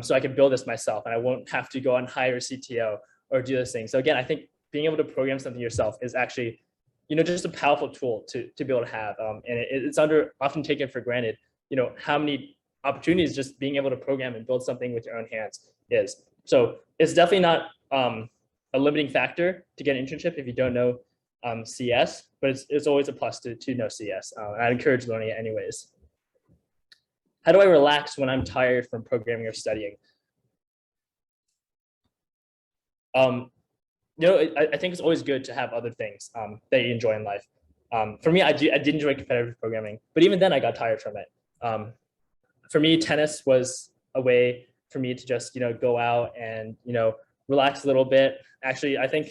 so I could build this myself, and I won't have to go and hire a CTO or do this thing. So again, I think being able to program something yourself is actually, just a powerful tool to be able to have. And it's often taken for granted, how many opportunities just being able to program and build something with your own hands is. So it's definitely not a limiting factor to get an internship if you don't know CS, but it's always a plus to know CS. I'd encourage learning it anyways. How do I relax when I'm tired from programming or studying? I think it's always good to have other things that you enjoy in life. For me, I did enjoy competitive programming, but even then I got tired from it. For me, tennis was a way for me to just, go out and, relax a little bit. Actually, I think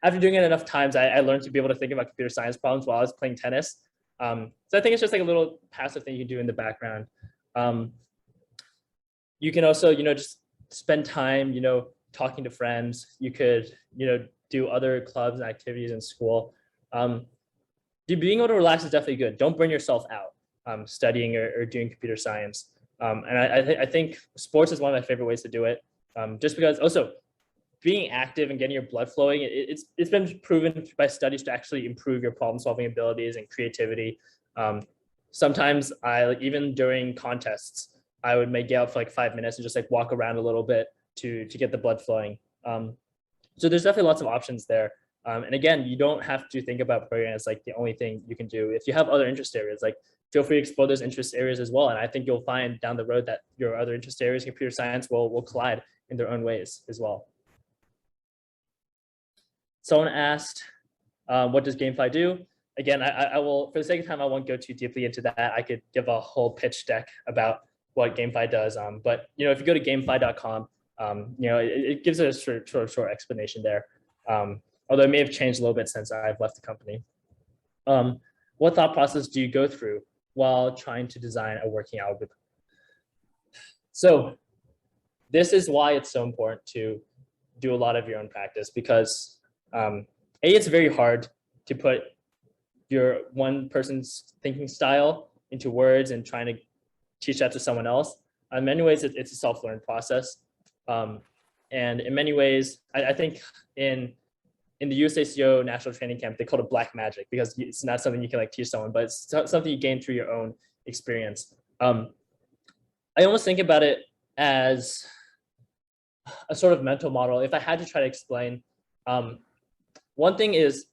after doing it enough times, I learned to be able to think about computer science problems while I was playing tennis. So I think it's just like a little passive thing you can do in the background. You can also, just spend time, talking to friends. You could, do other clubs and activities in school. Being able to relax is definitely good. Don't burn yourself out studying or doing computer science. And I think sports is one of my favorite ways to do it. Just because also being active and getting your blood flowing, it's been proven by studies to actually improve your problem solving abilities and creativity. Sometimes even during contests, I would get up for like 5 minutes and just like walk around a little bit to get the blood flowing. So there's definitely lots of options there. And again, you don't have to think about programming as like the only thing you can do. If you have other interest areas, like feel free to explore those interest areas as well. And I think you'll find down the road that your other interest areas in computer science will collide in their own ways as well. Someone asked, what does Gamefight do? Again, I will, for the sake of time, I won't go too deeply into that. I could give a whole pitch deck about what Gamefight does. But if you go to gamefight.com, it gives a short explanation there. Although it may have changed a little bit since I've left the company. What thought process do you go through while trying to design a working algorithm? So this is why it's so important to do a lot of your own practice, because it's very hard to put your one person's thinking style into words and trying to teach that to someone else. In many ways, it's a self-learned process. And in many ways, I think in the Usaco National Training Camp, they call it black magic, because it's not something you can teach someone, but it's something you gain through your own experience. I almost think about it as a sort of mental model. If I had to try to explain, one thing is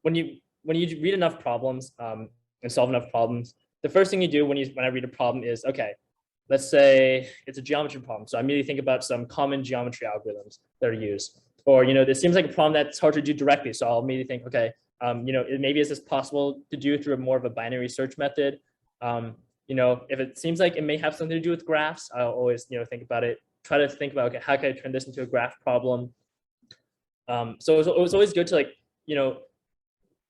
when you read enough problems and solve enough problems, the first thing you do when I read a problem is, okay, let's say it's a geometry problem. So I immediately think about some common geometry algorithms that are used. Or, this seems like a problem that's hard to do directly. So I'll immediately think, okay, maybe is this possible to do through more of a binary search method? If it seems like it may have something to do with graphs, I'll always, think about it, try to think about, okay, how can I turn this into a graph problem? So it was always good to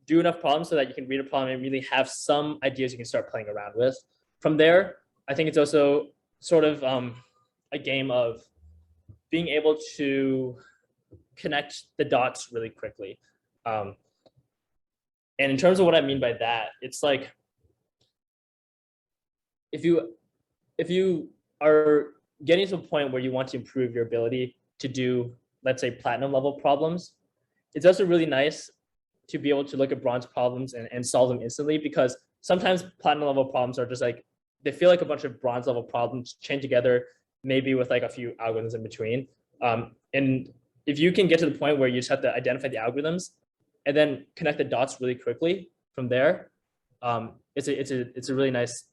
do enough problems so that you can read a problem and really have some ideas you can start playing around with. From there, I think it's also sort of a game of being able to connect the dots really quickly. And in terms of what I mean by that, it's like, if you are getting to a point where you want to improve your ability to do, let's say, platinum level problems, it's also really nice to be able to look at bronze problems and solve them instantly, because sometimes platinum level problems are just they feel like a bunch of bronze level problems chained together, maybe with a few algorithms in between. And if you can get to the point where you just have to identify the algorithms and then connect the dots really quickly from there, it's a really nice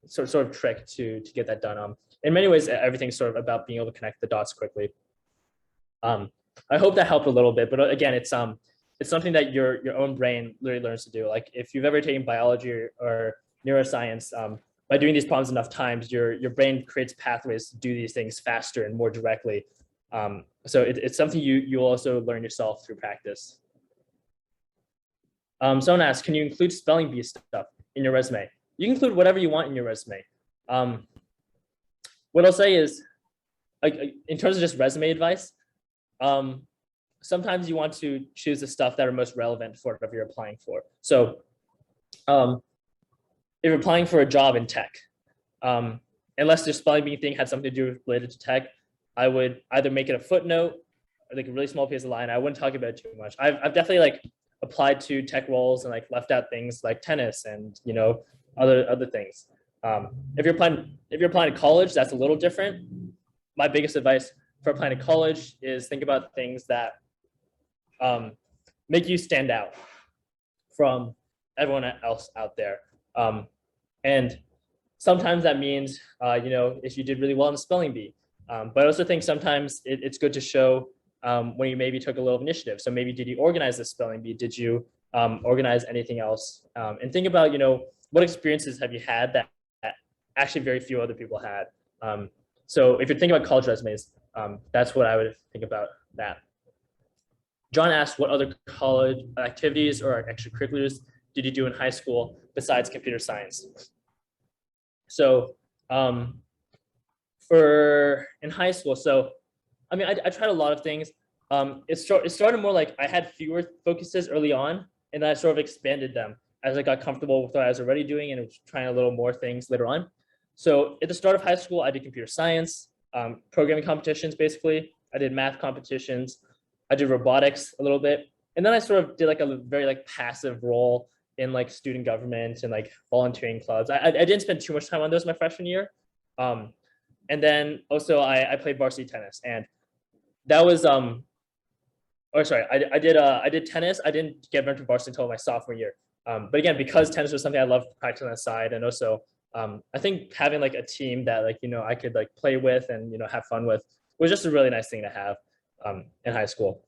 sort of trick to get that done. In many ways, everything's sort of about being able to connect the dots quickly. I hope that helped a little bit, but again, it's something that your own brain literally learns to do. Like if you've ever taken biology or neuroscience, by doing these problems enough times, your brain creates pathways to do these things faster and more directly. So it's something you also learn yourself through practice. Someone asked, can you include spelling bee stuff in your resume? You can include whatever you want in your resume. What I'll say is, in terms of just resume advice, sometimes you want to choose the stuff that are most relevant for whatever you're applying for. So if you're applying for a job in tech, unless the spelling bee thing had something to do related to tech, I would either make it a footnote or a really small piece of line. I wouldn't talk about it too much. I've definitely applied to tech roles and left out things like tennis and other things. If you're applying to college, that's a little different. My biggest advice for applying to college is think about things that make you stand out from everyone else out there. And sometimes that means, if you did really well in the spelling bee. But I also think sometimes it's good to show when you maybe took a little initiative. So maybe did you organize the spelling bee? Did you organize anything else? And think about, what experiences have you had that actually very few other people had? So if you're thinking about college resumes, that's what I would think about that. John asked, what other college activities or extracurriculars did you do in high school besides computer science? So in high school, so I mean, I tried a lot of things. It started more like I had fewer focuses early on, and then I sort of expanded them as I got comfortable with what I was already doing and was trying a little more things later on. So at the start of high school, I did computer science, programming competitions, basically. I did math competitions. I did robotics a little bit. And then I sort of did like a very like passive role in like student government and like volunteering clubs. I didn't spend too much time on those my freshman year. And then also I played varsity tennis, and that was I did tennis. I didn't get into varsity until my sophomore year. But again, because tennis was something I loved practicing on the side, and also I think having like a team that like, I could like play with and, have fun with was just a really nice thing to have in high school.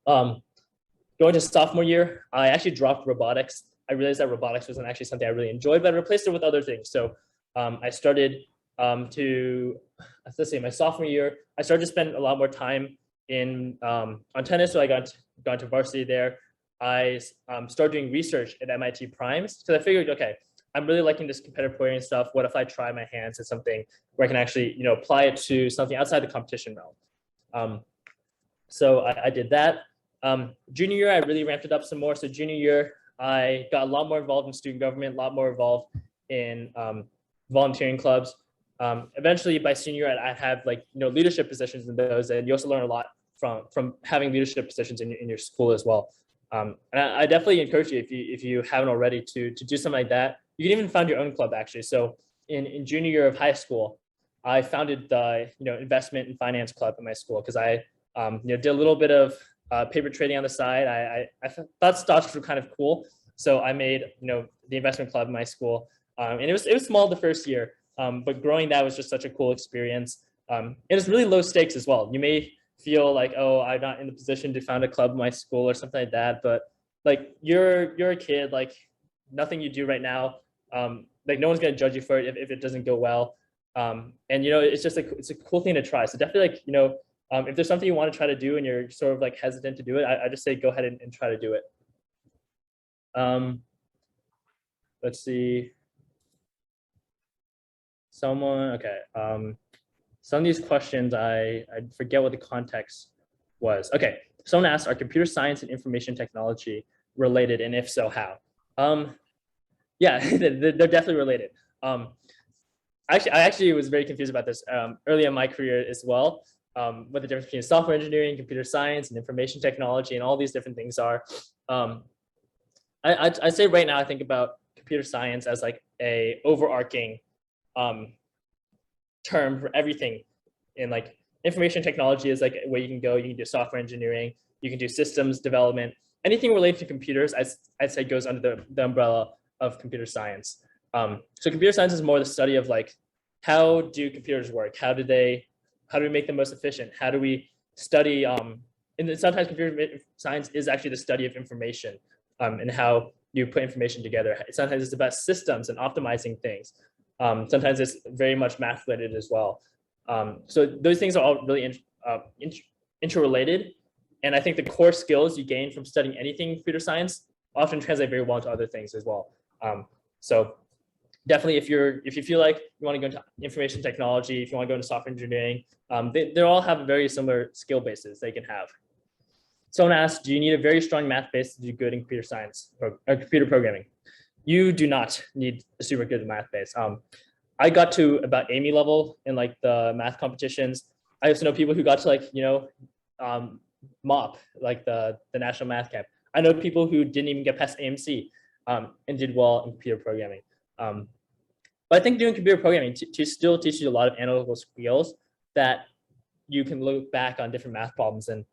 Going to sophomore year, I actually dropped robotics. I realized that robotics wasn't actually something I really enjoyed, but I replaced it with other things. So I started my sophomore year, I started to spend a lot more time on tennis. So I got to varsity there. I started doing research at MIT Primes because I figured, okay, I'm really liking this competitive programming stuff. What if I try my hands at something where I can actually, apply it to something outside the competition realm? So I did that. Junior year, I really ramped it up some more. So junior year, I got a lot more involved in student government, a lot more involved in volunteering clubs. Eventually, by senior year, I'd have like leadership positions in those, and you also learn a lot from having leadership positions in your school as well. And I definitely encourage you, if you haven't already, to do something like that. You can even found your own club, actually. So in junior year of high school, I founded the investment and finance club at my school because I did a little bit of paper trading on the side. I thought stocks were kind of cool, so I made the investment club in my school, and it was small the first year, but growing that was just such a cool experience. It was really low stakes as well. You may feel like, oh, I'm not in the position to found a club in my school or something like that, but like you're a kid, like nothing you do right now, like no one's gonna judge you for it if it doesn't go well, and it's just like it's a cool thing to try. So definitely, like if there's something you want to try to do and you're sort of like hesitant to do it, I just say go ahead and try to do it. Let's see. Okay. Some of these questions, I forget what the context was. Okay, someone asked, are computer science and information technology related, and if so, how? Yeah, they're definitely related. I actually was very confused about this early in my career as well. What the difference between software engineering, computer science, and information technology, and all these different things are. I'd say right now I think about computer science as like a overarching term for everything. And like information technology is like where you can go. You can do software engineering, you can do systems development, anything related to computers. I'd say goes under the umbrella of computer science. So computer science is more the study of like, how do computers work? How do we make them most efficient? How do we study? And then sometimes computer science is actually the study of information and how you put information together. Sometimes it's about systems and optimizing things. Sometimes it's very much math related as well. So those things are all really interrelated. And I think the core skills you gain from studying anything in computer science often translate very well into other things as well. So definitely, if you feel like you want to go into information technology, if you want to go into software engineering, they all have very similar skill bases they can have. Someone asked, do you need a very strong math base to do good in computer science or computer programming? You do not need a super good math base. I got to about Amy level in like the math competitions. I also know people who got to like, MOP, like the National Math Camp. I know people who didn't even get past AMC and did well in computer programming. But I think doing computer programming still teaches you a lot of analytical skills that you can look back on different math problems and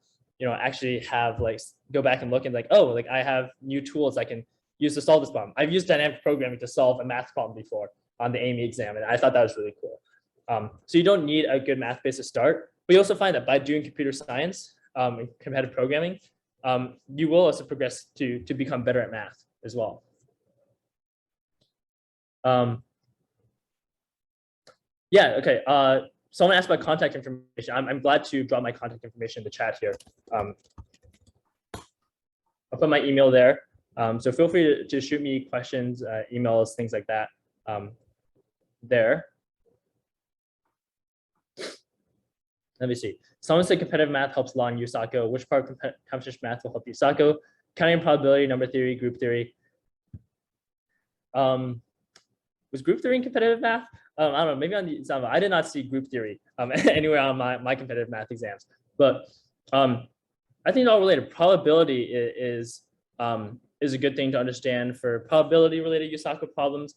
actually have like go back and look and like, oh, like I have new tools I can use to solve this problem. I've used dynamic programming to solve a math problem before on the Amy exam, and I thought that was really cool. So you don't need a good math base to start, but you also find that by doing computer science and competitive programming, you will also progress to become better at math as well. Yeah, okay. someone asked about contact information. I'm glad to drop my contact information in the chat here. I'll put my email there. So feel free to shoot me questions, emails, things like that there. Let me see. Someone said competitive math helps a lot in Usaco. Which part of competition math will help Usaco? Counting and probability, number theory, group theory. Was group theory in competitive math? I don't know, maybe on the exam. I did not see group theory anywhere on my competitive math exams. But I think all related. Probability is a good thing to understand for probability related Usaco problems.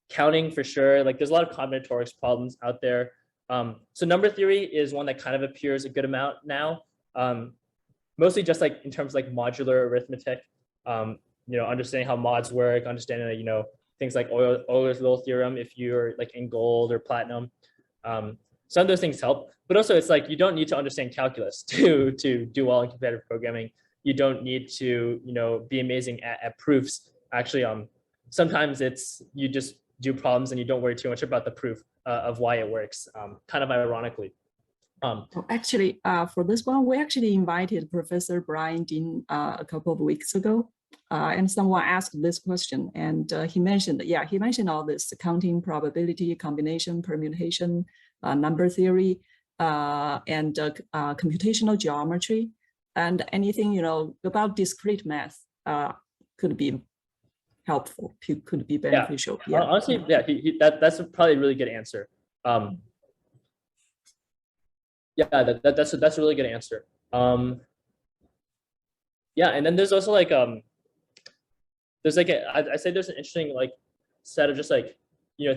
Counting for sure, like there's a lot of combinatorics problems out there. So number theory is one that kind of appears a good amount now. Mostly just like in terms of like modular arithmetic, understanding how mods work, understanding that, things like Euler's little theorem, if you're like in gold or platinum. Some of those things help, but also it's like, you don't need to understand calculus to do well in competitive programming. You don't need to, be amazing at proofs. Actually, sometimes you just do problems and you don't worry too much about the proof of why it works, kind of ironically. Actually, for this one, we actually invited Professor Brian Dean a couple of weeks ago, and someone asked this question, and he mentioned all this: counting, probability, combination, permutation, number theory, and computational geometry, and anything about discrete math could be helpful, could be beneficial. Yeah. Honestly, that's probably a really good answer. That's a really good answer. And then there's also like there's like I say there's an interesting like set of just like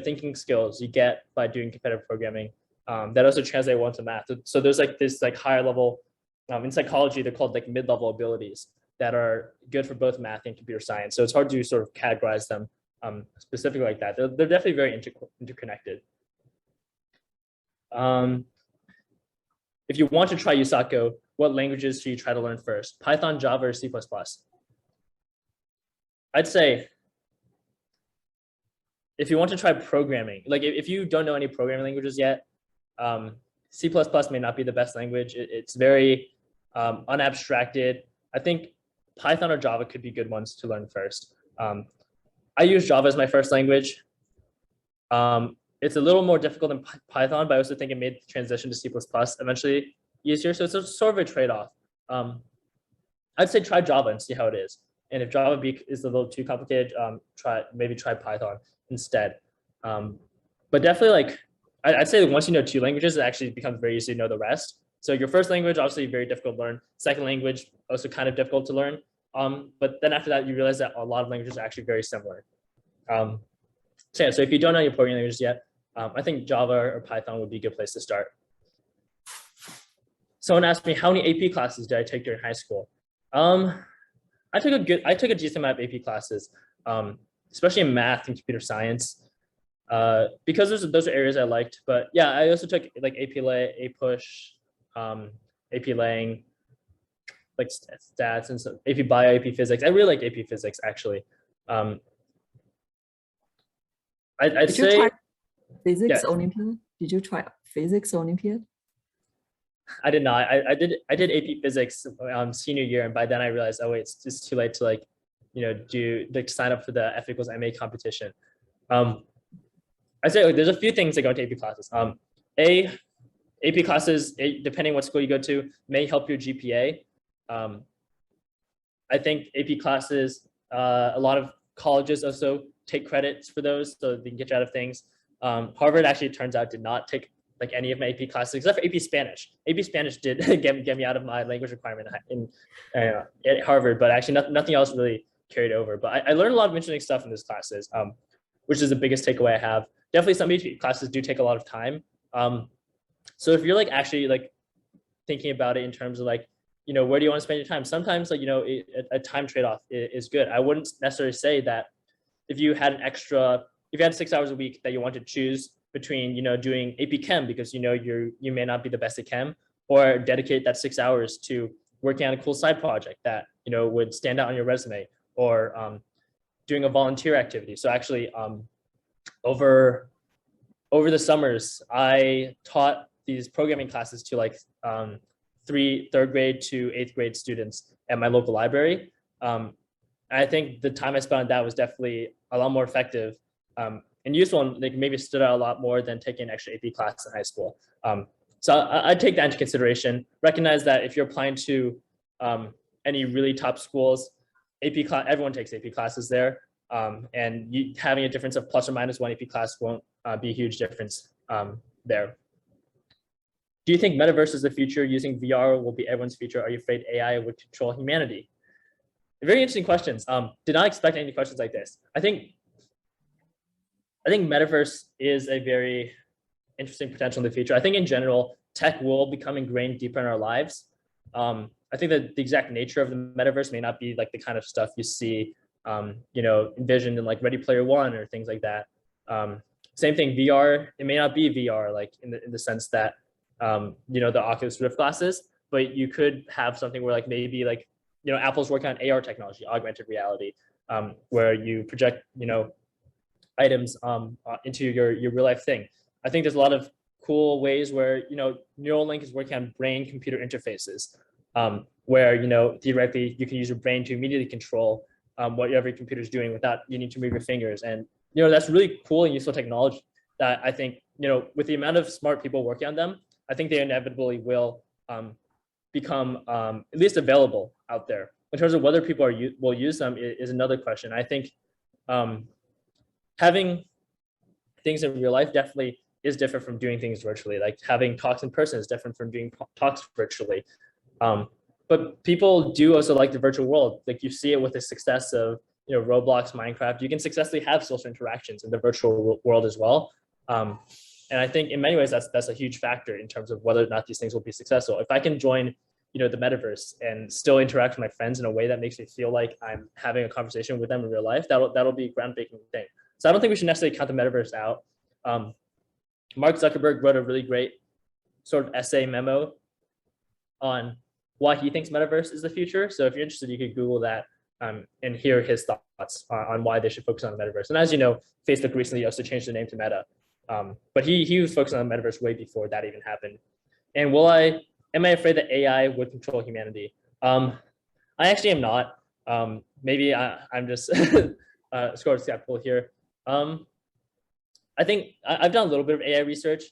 thinking skills you get by doing competitive programming that also translate well into math. So there's like this like higher level in psychology, they're called like mid-level abilities that are good for both math and computer science. So it's hard to sort of categorize them specifically like that. They're definitely very interconnected. If you want to try Usaco, what languages should you try to learn first? Python, Java, or C++? I'd say if you want to try programming, like if you don't know any programming languages yet, C++ may not be the best language. It's very unabstracted. I think Python or Java could be good ones to learn first. I use Java as my first language. It's a little more difficult than Python, but I also think it made the transition to C++ eventually easier. So it's sort of a trade-off. I'd say try Java and see how it is. And if Java is a little too complicated, maybe try Python instead. But definitely like, I'd say once you know two languages, it actually becomes very easy to know the rest. So your first language, obviously very difficult to learn. Second language, also kind of difficult to learn. But then after that, you realize that a lot of languages are actually very similar. So if you don't know your programming languages yet, I think Java or Python would be a good place to start. Someone asked me, how many AP classes did I take during high school? I took a decent amount of AP classes, especially in math and computer science, because those are areas I liked. But yeah, I also took like AP Lay, APUSH, AP Lang, like stats and so AP Bio, AP Physics. I really like AP Physics actually. I'd say Physics Olympiad. Did you try Physics Olympiad? I did not. I did AP Physics senior year, and by then I realized, oh wait, it's just too late to like, sign up for the F equals MA competition. I say like, there's a few things that go into AP classes. AP classes, depending what school you go to, may help your GPA. I think AP classes, a lot of colleges also take credits for those, so they can get you out of things. Harvard actually, it turns out, did not take like any of my AP classes except for AP Spanish. AP Spanish did get me out of my language requirement at Harvard, but actually nothing else really carried over. But I learned a lot of interesting stuff in those classes, which is the biggest takeaway I have. Definitely some AP classes do take a lot of time. So if you're like actually like thinking about it in terms of like, where do you want to spend your time? Sometimes like, a time trade-off is good. I wouldn't necessarily say that if you had 6 hours a week that you want to choose between, doing AP Chem because, you may not be the best at Chem, or dedicate that 6 hours to working on a cool side project that, would stand out on your resume, or doing a volunteer activity. So actually over over the summers, I taught these programming classes to like third grade to 8th grade students at my local library. I think the time I spent on that was definitely a lot more effective and useful, and like maybe stood out a lot more than taking an extra AP class in high school. So I'd take that into consideration. Recognize that if you're applying to any really top schools, AP class, everyone takes AP classes there, and having a difference of plus or minus one AP class won't be a huge difference there. Do you think Metaverse is the future? Using VR will be everyone's future? Are you afraid AI would control humanity? Very interesting questions. Did not expect any questions like this. I think Metaverse is a very interesting potential in the future. I think in general, tech will become ingrained deeper in our lives. I think that the exact nature of the Metaverse may not be like the kind of stuff you see, envisioned in like Ready Player One or things like that. Same thing, VR. It may not be VR, like in the sense that the Oculus Rift glasses, but you could have something where like maybe like Apple's working on AR technology, augmented reality, where you project items into your real life thing. I think there's a lot of cool ways where Neuralink is working on brain computer interfaces, where theoretically you can use your brain to immediately control whatever your computer is doing without you need to move your fingers. And that's really cool and useful technology that I think with the amount of smart people working on them, I think they inevitably will become at least available out there. In terms of whether people will use them is another question. I think having things in real life definitely is different from doing things virtually. Like having talks in person is different from doing talks virtually. But people do also like the virtual world. Like you see it with the success of Roblox, Minecraft. You can successfully have social interactions in the virtual world as well. And I think in many ways that's a huge factor in terms of whether or not these things will be successful. If I can join the Metaverse and still interact with my friends in a way that makes me feel like I'm having a conversation with them in real life, that'll be a groundbreaking thing. So I don't think we should necessarily count the Metaverse out. Mark Zuckerberg wrote a really great sort of essay memo on why he thinks Metaverse is the future. So if you're interested, you could Google that and hear his thoughts on why they should focus on the Metaverse. And as you know, Facebook recently also changed the name to Meta. But he was focused on the Metaverse way before that even happened. And am I afraid that AI would control humanity? I actually am not. Maybe I'm just sort of skeptical here. I think I've done a little bit of AI research.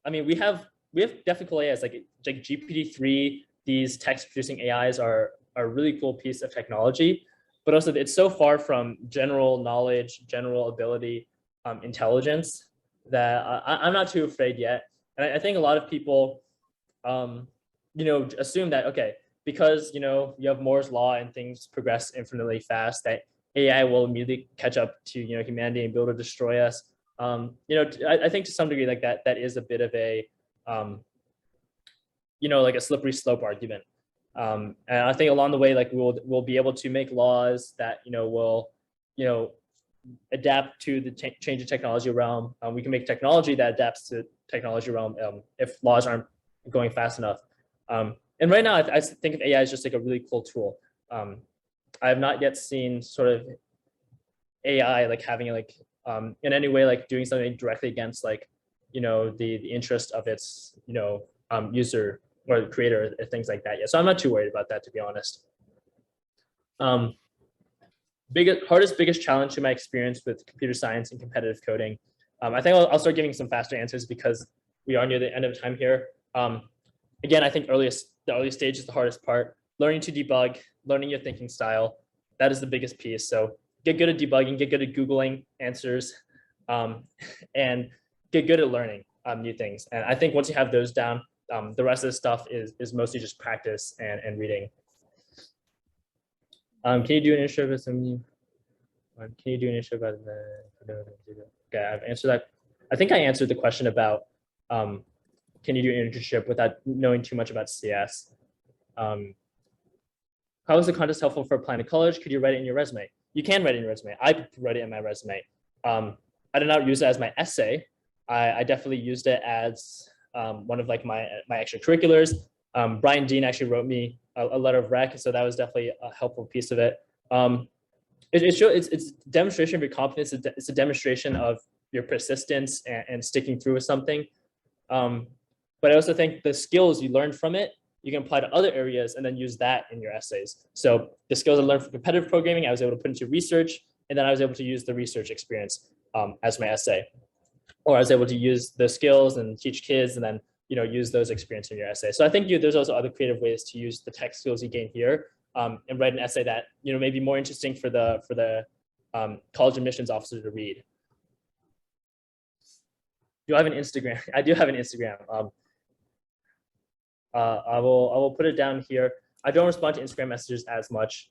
I mean, we have definitely cool AIs like GPT-3. These text producing AIs are a really cool piece of technology, but also it's so far from general knowledge, general ability, intelligence that I'm not too afraid yet. And I think a lot of people, assume that, okay, because, you have Moore's law and things progress infinitely fast, that AI will immediately catch up to, humanity and be able to destroy us. I think to some degree like that is a bit of a, like a slippery slope argument. And I think along the way, like we'll be able to make laws that, will, adapt to the change of technology realm. We can make technology that adapts to technology realm if laws aren't going fast enough. And right now, I think of AI as just like a really cool tool. I have not yet seen sort of AI like having like in any way like doing something directly against like the interest of its user or the creator or things like that yet. So I'm not too worried about that, to be honest. Biggest challenge in my experience with computer science and competitive coding. I think I'll start giving some faster answers because we are near the end of time here. Again, I think the early stage is the hardest part. Learning to debug, learning your thinking style, that is the biggest piece. So get good at debugging, get good at Googling answers, and get good at learning new things. And I think once you have those down, the rest of the stuff is mostly just practice and reading. Can you do an internship with somebody? Can you do an internship about okay, I've answered that. I think I answered the question about can you do an internship without knowing too much about CS? How is the contest helpful for applying to college? Could you write it in your resume? You can write it in your resume. I write it in my resume. I did not use it as my essay. I definitely used it as one of like my extracurriculars. Brian Dean actually wrote me a letter of rec, so that was definitely a helpful piece of it. It's a demonstration of your competence. It's a demonstration of your persistence and sticking through with something. But I also think the skills you learn from it, you can apply to other areas and then use that in your essays. So the skills I learned from competitive programming, I was able to put into research, and then I was able to use the research experience as my essay. Or I was able to use the skills and teach kids and then use those experiences in your essay. So I think there's also other creative ways to use the tech skills you gain here and write an essay that may be more interesting for the college admissions officer to read. Do I have an Instagram? I do have an Instagram. I will put it down here. I don't respond to Instagram messages as much.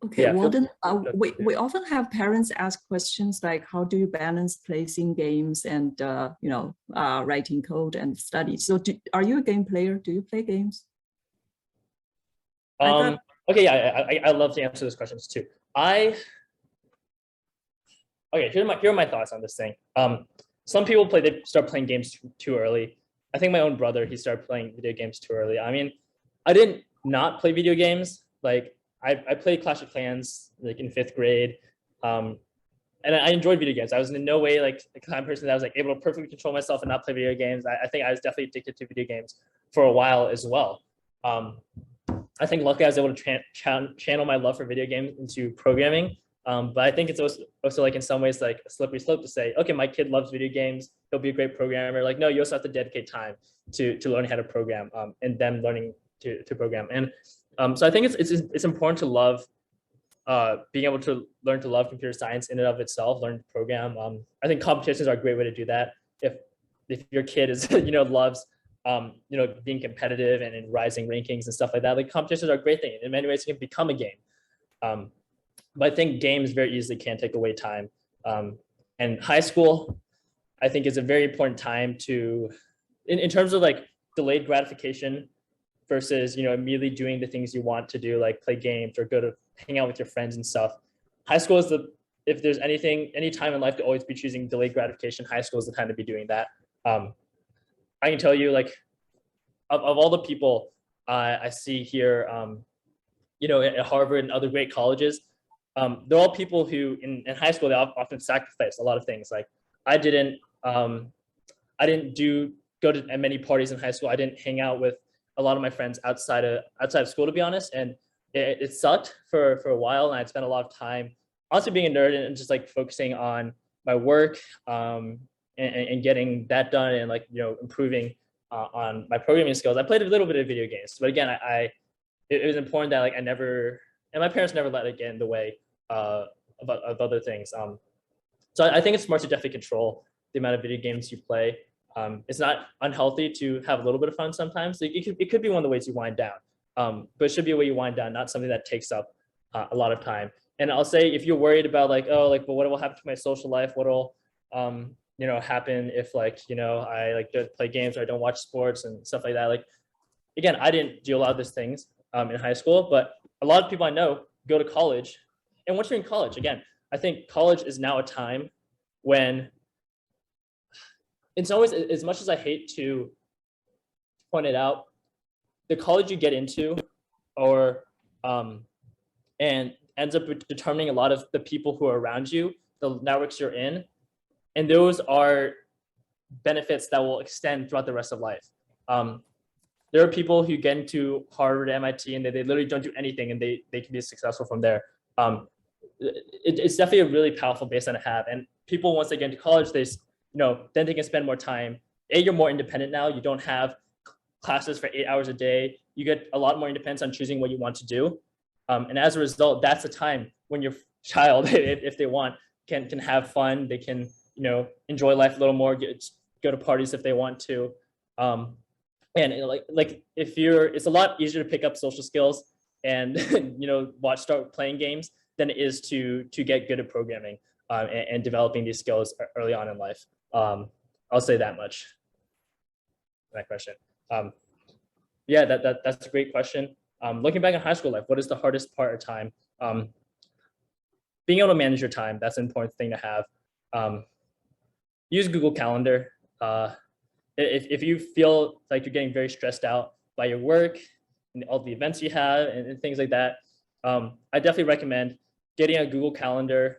Okay, yeah, Walden, we often have parents ask questions like, how do you balance placing games and writing code and study? So are you a game player? Do you play games? Okay, yeah, I love to answer those questions too. Okay, here are my thoughts on this thing. Some people they start playing games too early. I think my own brother, he started playing video games too early. I mean, I didn't not play video games. Like I played Clash of Clans like in 5th grade. And I enjoyed video games. I was in no way like the kind of person that was like able to perfectly control myself and not play video games. I think I was definitely addicted to video games for a while as well. I think luckily I was able to channel my love for video games into programming. But I think it's also like in some ways like a slippery slope to say, okay, my kid loves video games, he'll be a great programmer. Like, no, you also have to dedicate time to learning how to program and then learning to program. And so I think it's important to love being able to learn to love computer science in and of itself, learn to program. I think competitions are a great way to do that. If your kid is loves being competitive and rising rankings and stuff like that, like competitions are a great thing. In many ways, it can become a game. But I think games very easily can take away time. And high school, I think, is a very important time to, in terms of like delayed gratification versus, immediately doing the things you want to do, like play games or go to hang out with your friends and stuff. High school is if there's any time in life to always be choosing delayed gratification, high school is the time to be doing that. I can tell you, like, of all the people I see here, at Harvard and other great colleges, they're all people who in high school, they often sacrifice a lot of things. Like I didn't go to many parties in high school. I didn't hang out with a lot of my friends outside of school, to be honest. And it sucked for a while. And I'd spent a lot of time honestly being a nerd and just like focusing on my work and getting that done and like, improving on my programming skills. I played a little bit of video games, but again, it was important that like and my parents never let it get in the way of other things. So I think it's smart to definitely control the amount of video games you play. It's not unhealthy to have a little bit of fun sometimes. It could be one of the ways you wind down, but it should be a way you wind down, not something that takes up a lot of time. And I'll say, if you're worried about like, oh, like, but what will happen to my social life? What'll happen if like, I like to play games or I don't watch sports and stuff like that. Like, again, I didn't do a lot of these things in high school, but a lot of people I know go to college. And once you're in college, again, I think college is now a time when, in some ways, as much as I hate to point it out, the college you get into and ends up determining a lot of the people who are around you, the networks you're in, and those are benefits that will extend throughout the rest of life. There are people who get into Harvard, MIT, and they literally don't do anything, and they can be successful from there. It's definitely a really powerful baseline to have. And people, once they get into college, then they can spend more time. You're more independent now. You don't have classes for 8 hours a day. You get a lot more independence on choosing what you want to do. And as a result, that's the time when your child, if they want, can have fun. They can, enjoy life a little more, go to parties if they want to. And like it's a lot easier to pick up social skills and start playing games than it is to get good at programming and developing these skills early on in life. I'll say that much. That question. Yeah, that's a great question. Looking back on high school life, what is the hardest part of time? Being able to manage your time, that's an important thing to have. Use Google Calendar. If you feel like you're getting very stressed out by your work and all the events you have and things like that, I definitely recommend getting a Google Calendar,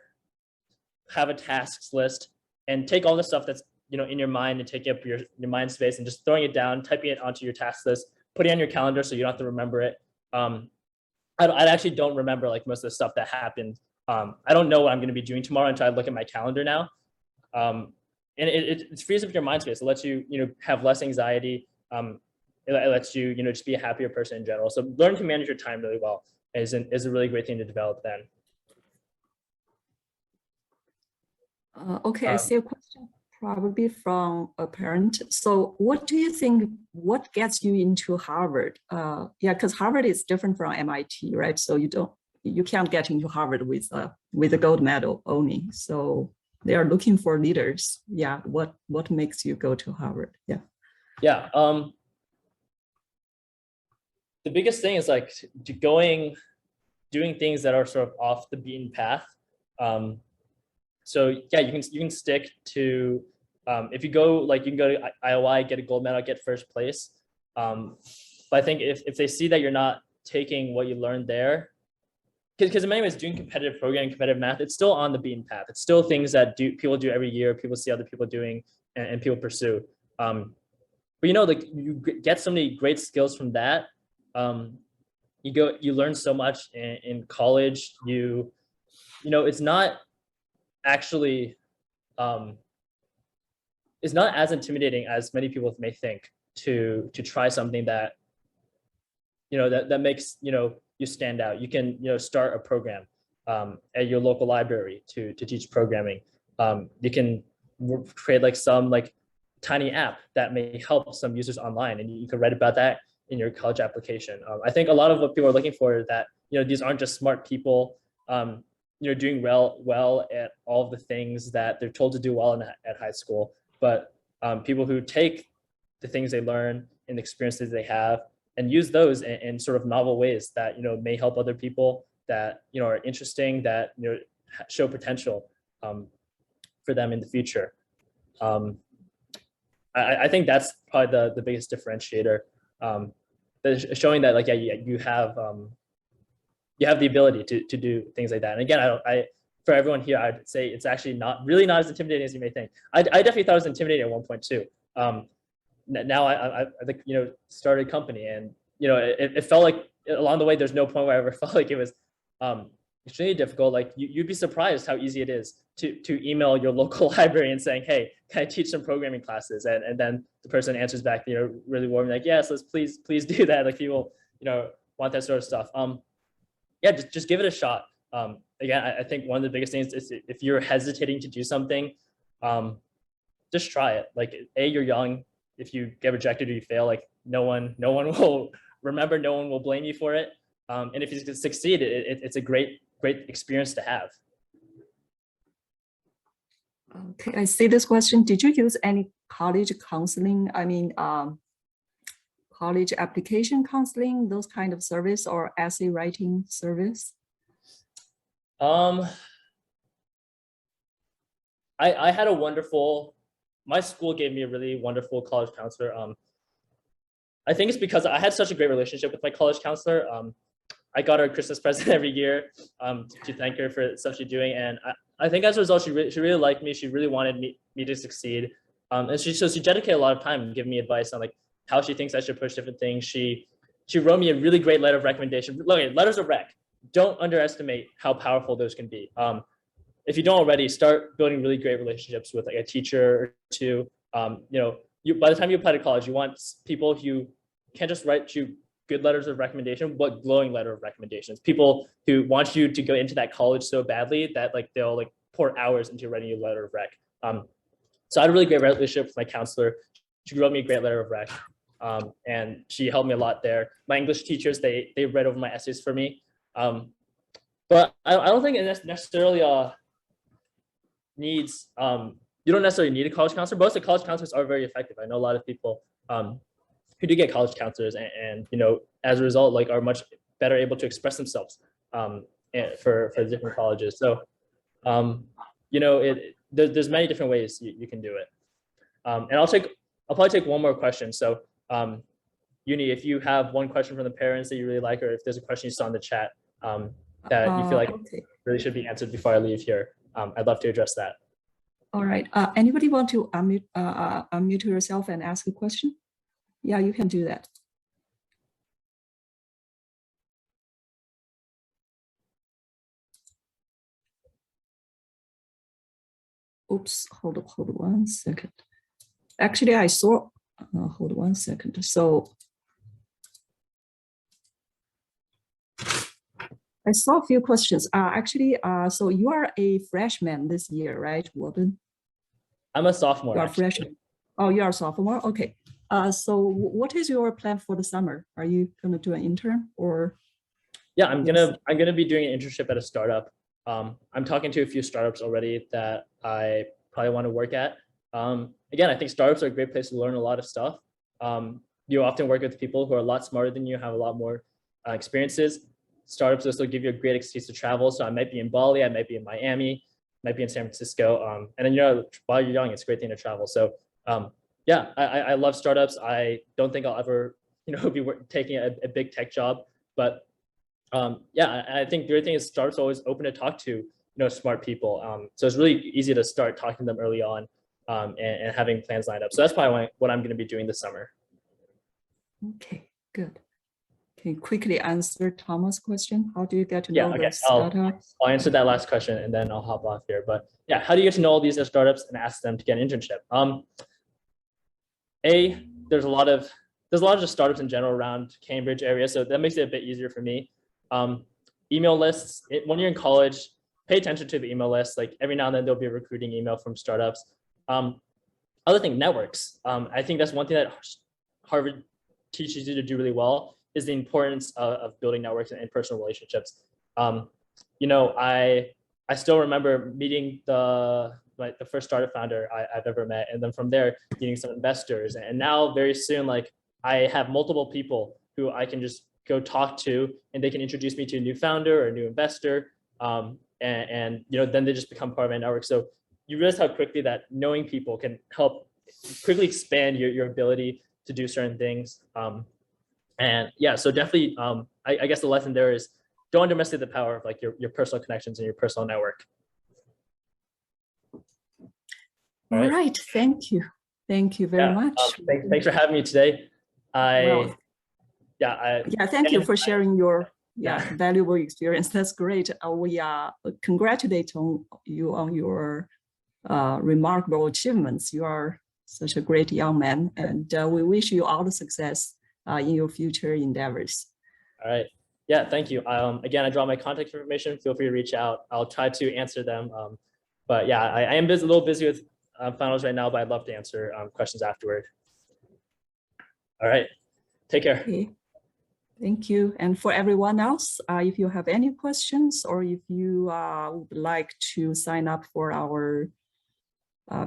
have a tasks list, and take all the stuff that's in your mind and taking up your mind space and just throwing it down, typing it onto your task list, putting it on your calendar so you don't have to remember it. I actually don't remember like most of the stuff that happened. I don't know what I'm going to be doing tomorrow until I look at my calendar now. And it frees up your mind space. It lets you have less anxiety. It lets you just be a happier person in general. So learn to manage your time really well is a really great thing to develop then. Okay, I see a question probably from a parent. So what do you think, what gets you into Harvard? Yeah, because Harvard is different from MIT, right? So you can't get into Harvard with a gold medal only. So they are looking for leaders. Yeah, what makes you go to Harvard? Yeah. Yeah. The biggest thing is like doing things that are sort of off the beaten path. So yeah, you can stick to if you go you can go to IOI, get a gold medal, get first place. But I think if they see that you're not taking what you learned there, because in many ways doing competitive programming, competitive math, it's still on the beaten path. It's still things that people do every year. People see other people doing and people pursue. But like you get so many great skills from that. You learn so much in college. It's not actually it's not as intimidating as many people may think to try something that that makes you stand out. You can start a program at your local library to teach programming. You can create like some tiny app that may help some users online, and you can write about that in your college application. I think a lot of what people are looking for is that these aren't just smart people doing well at all of the things that they're told to do well at high school, but people who take the things they learn and the experiences they have and use those in sort of novel ways that may help other people, that are interesting, that show potential for them in the future. I think that's probably the biggest differentiator, showing that you have the ability to do things like that. And again, for everyone here, I'd say it's actually not as intimidating as you may think. I definitely thought it was intimidating at one point too. Now I think started a company, and it felt like along the way there's no point where I ever felt like it was extremely difficult. Like you'd be surprised how easy it is to email your local librarian saying, hey, can I teach some programming classes? And then the person answers back really warm, like, yes, let's please do that. Like people want that sort of stuff. Yeah, just give it a shot. Again, I think one of the biggest things is if you're hesitating to do something, just try it. Like, you're young. If you get rejected or you fail, like no one will remember, no one will blame you for it. And if you succeed, it's a great experience to have. Okay, I see this question. Did you use any college counseling? I mean, college application counseling, those kind of service, or essay writing service? I had my school gave me a really wonderful college counselor. I think it's because I had such a great relationship with my college counselor. I got her a Christmas present every year to thank her for the stuff she's doing. And I think as a result, she really liked me. She really wanted me to succeed. And she dedicated a lot of time giving me advice on how she thinks I should push different things. She wrote me a really great letter of recommendation. Look, letters of rec. Don't underestimate how powerful those can be. If you don't already, start building really great relationships with a teacher or two. By the time you apply to college, you want people who can't just write you good letters of recommendation, but glowing letter of recommendations. People who want you to go into that college so badly that they'll pour hours into writing you a letter of rec. So I had a really great relationship with my counselor. She wrote me a great letter of rec, and she helped me a lot there. My English teachers, they read over my essays for me. But I don't think it necessarily needs, you don't necessarily need a college counselor. Most of the college counselors are very effective. I know a lot of people who do get college counselors and as a result, are much better able to express themselves for different colleges. So, there's many different ways you can do it. And I'll probably take one more question. So, Uni, if you have one question from the parents that you really like, or if there's a question you saw in the chat that you feel like okay. really should be answered before I leave here. I'd love to address that. All right. Anybody want to unmute yourself and ask a question? Yeah, you can do that. Oops, hold 1 second. Actually, I saw, hold 1 second. So I saw a few questions. So you are a freshman this year, right, Walden? I'm a sophomore. You are a freshman. Oh, you are a sophomore? Okay. So what is your plan for the summer? Are you going to do an intern or? Yeah, I'm gonna be doing an internship at a startup. I'm talking to a few startups already that I probably want to work at. Again, I think startups are a great place to learn a lot of stuff. You often work with people who are a lot smarter than you, have a lot more experiences. Startups also give you a great excuse to travel. So I might be in Bali, I might be in Miami, might be in San Francisco. And then, while you're young, it's a great thing to travel. So yeah, I love startups. I don't think I'll ever, be taking a big tech job, but yeah, I think the great thing is startups are always open to talk to, smart people. So it's really easy to start talking to them early on and having plans lined up. So that's probably what I'm going to be doing this summer. Okay, good. Can you quickly answer Thomas' question? How do you get to know the startups? I'll answer that last question and then I'll hop off here. But yeah, how do you get to know all these startups and ask them to get an internship? There's a lot of just startups in general around Cambridge area, so that makes it a bit easier for me. Email lists. When you're in college, pay attention to the email list. Like every now and then there'll be a recruiting email from startups. Other thing, networks. I think that's one thing that Harvard teaches you to do really well, is the importance of building networks and personal relationships. I still remember meeting the first startup founder I've ever met, and then from there meeting some investors, and now very soon, I have multiple people who I can just go talk to, and they can introduce me to a new founder or a new investor, and then they just become part of my network. So you realize how quickly that knowing people can help quickly expand your ability to do certain things. And yeah, so definitely, I guess the lesson there is don't underestimate the power of your personal connections and your personal network. All right. Thank you. Thank you very much. Thanks for having me today. Thank you for sharing your valuable experience. That's great. We congratulate you on your remarkable achievements. You are such a great young man, and we wish you all the success in your future endeavors. All right. Yeah, thank you. Again, I draw my contact information. Feel free to reach out. I'll try to answer them. But yeah, I am a little busy with finals right now, but I'd love to answer questions afterward. All right. Take care. Okay. Thank you. And for everyone else, if you have any questions or if you would like to sign up for our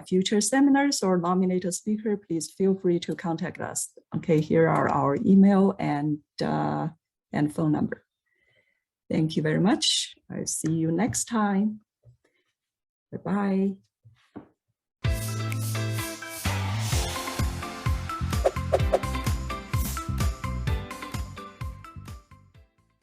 future seminars or nominate a speaker, please feel free to contact us. Okay, here are our email and phone number. Thank you very much. I'll see you next time. Bye-bye.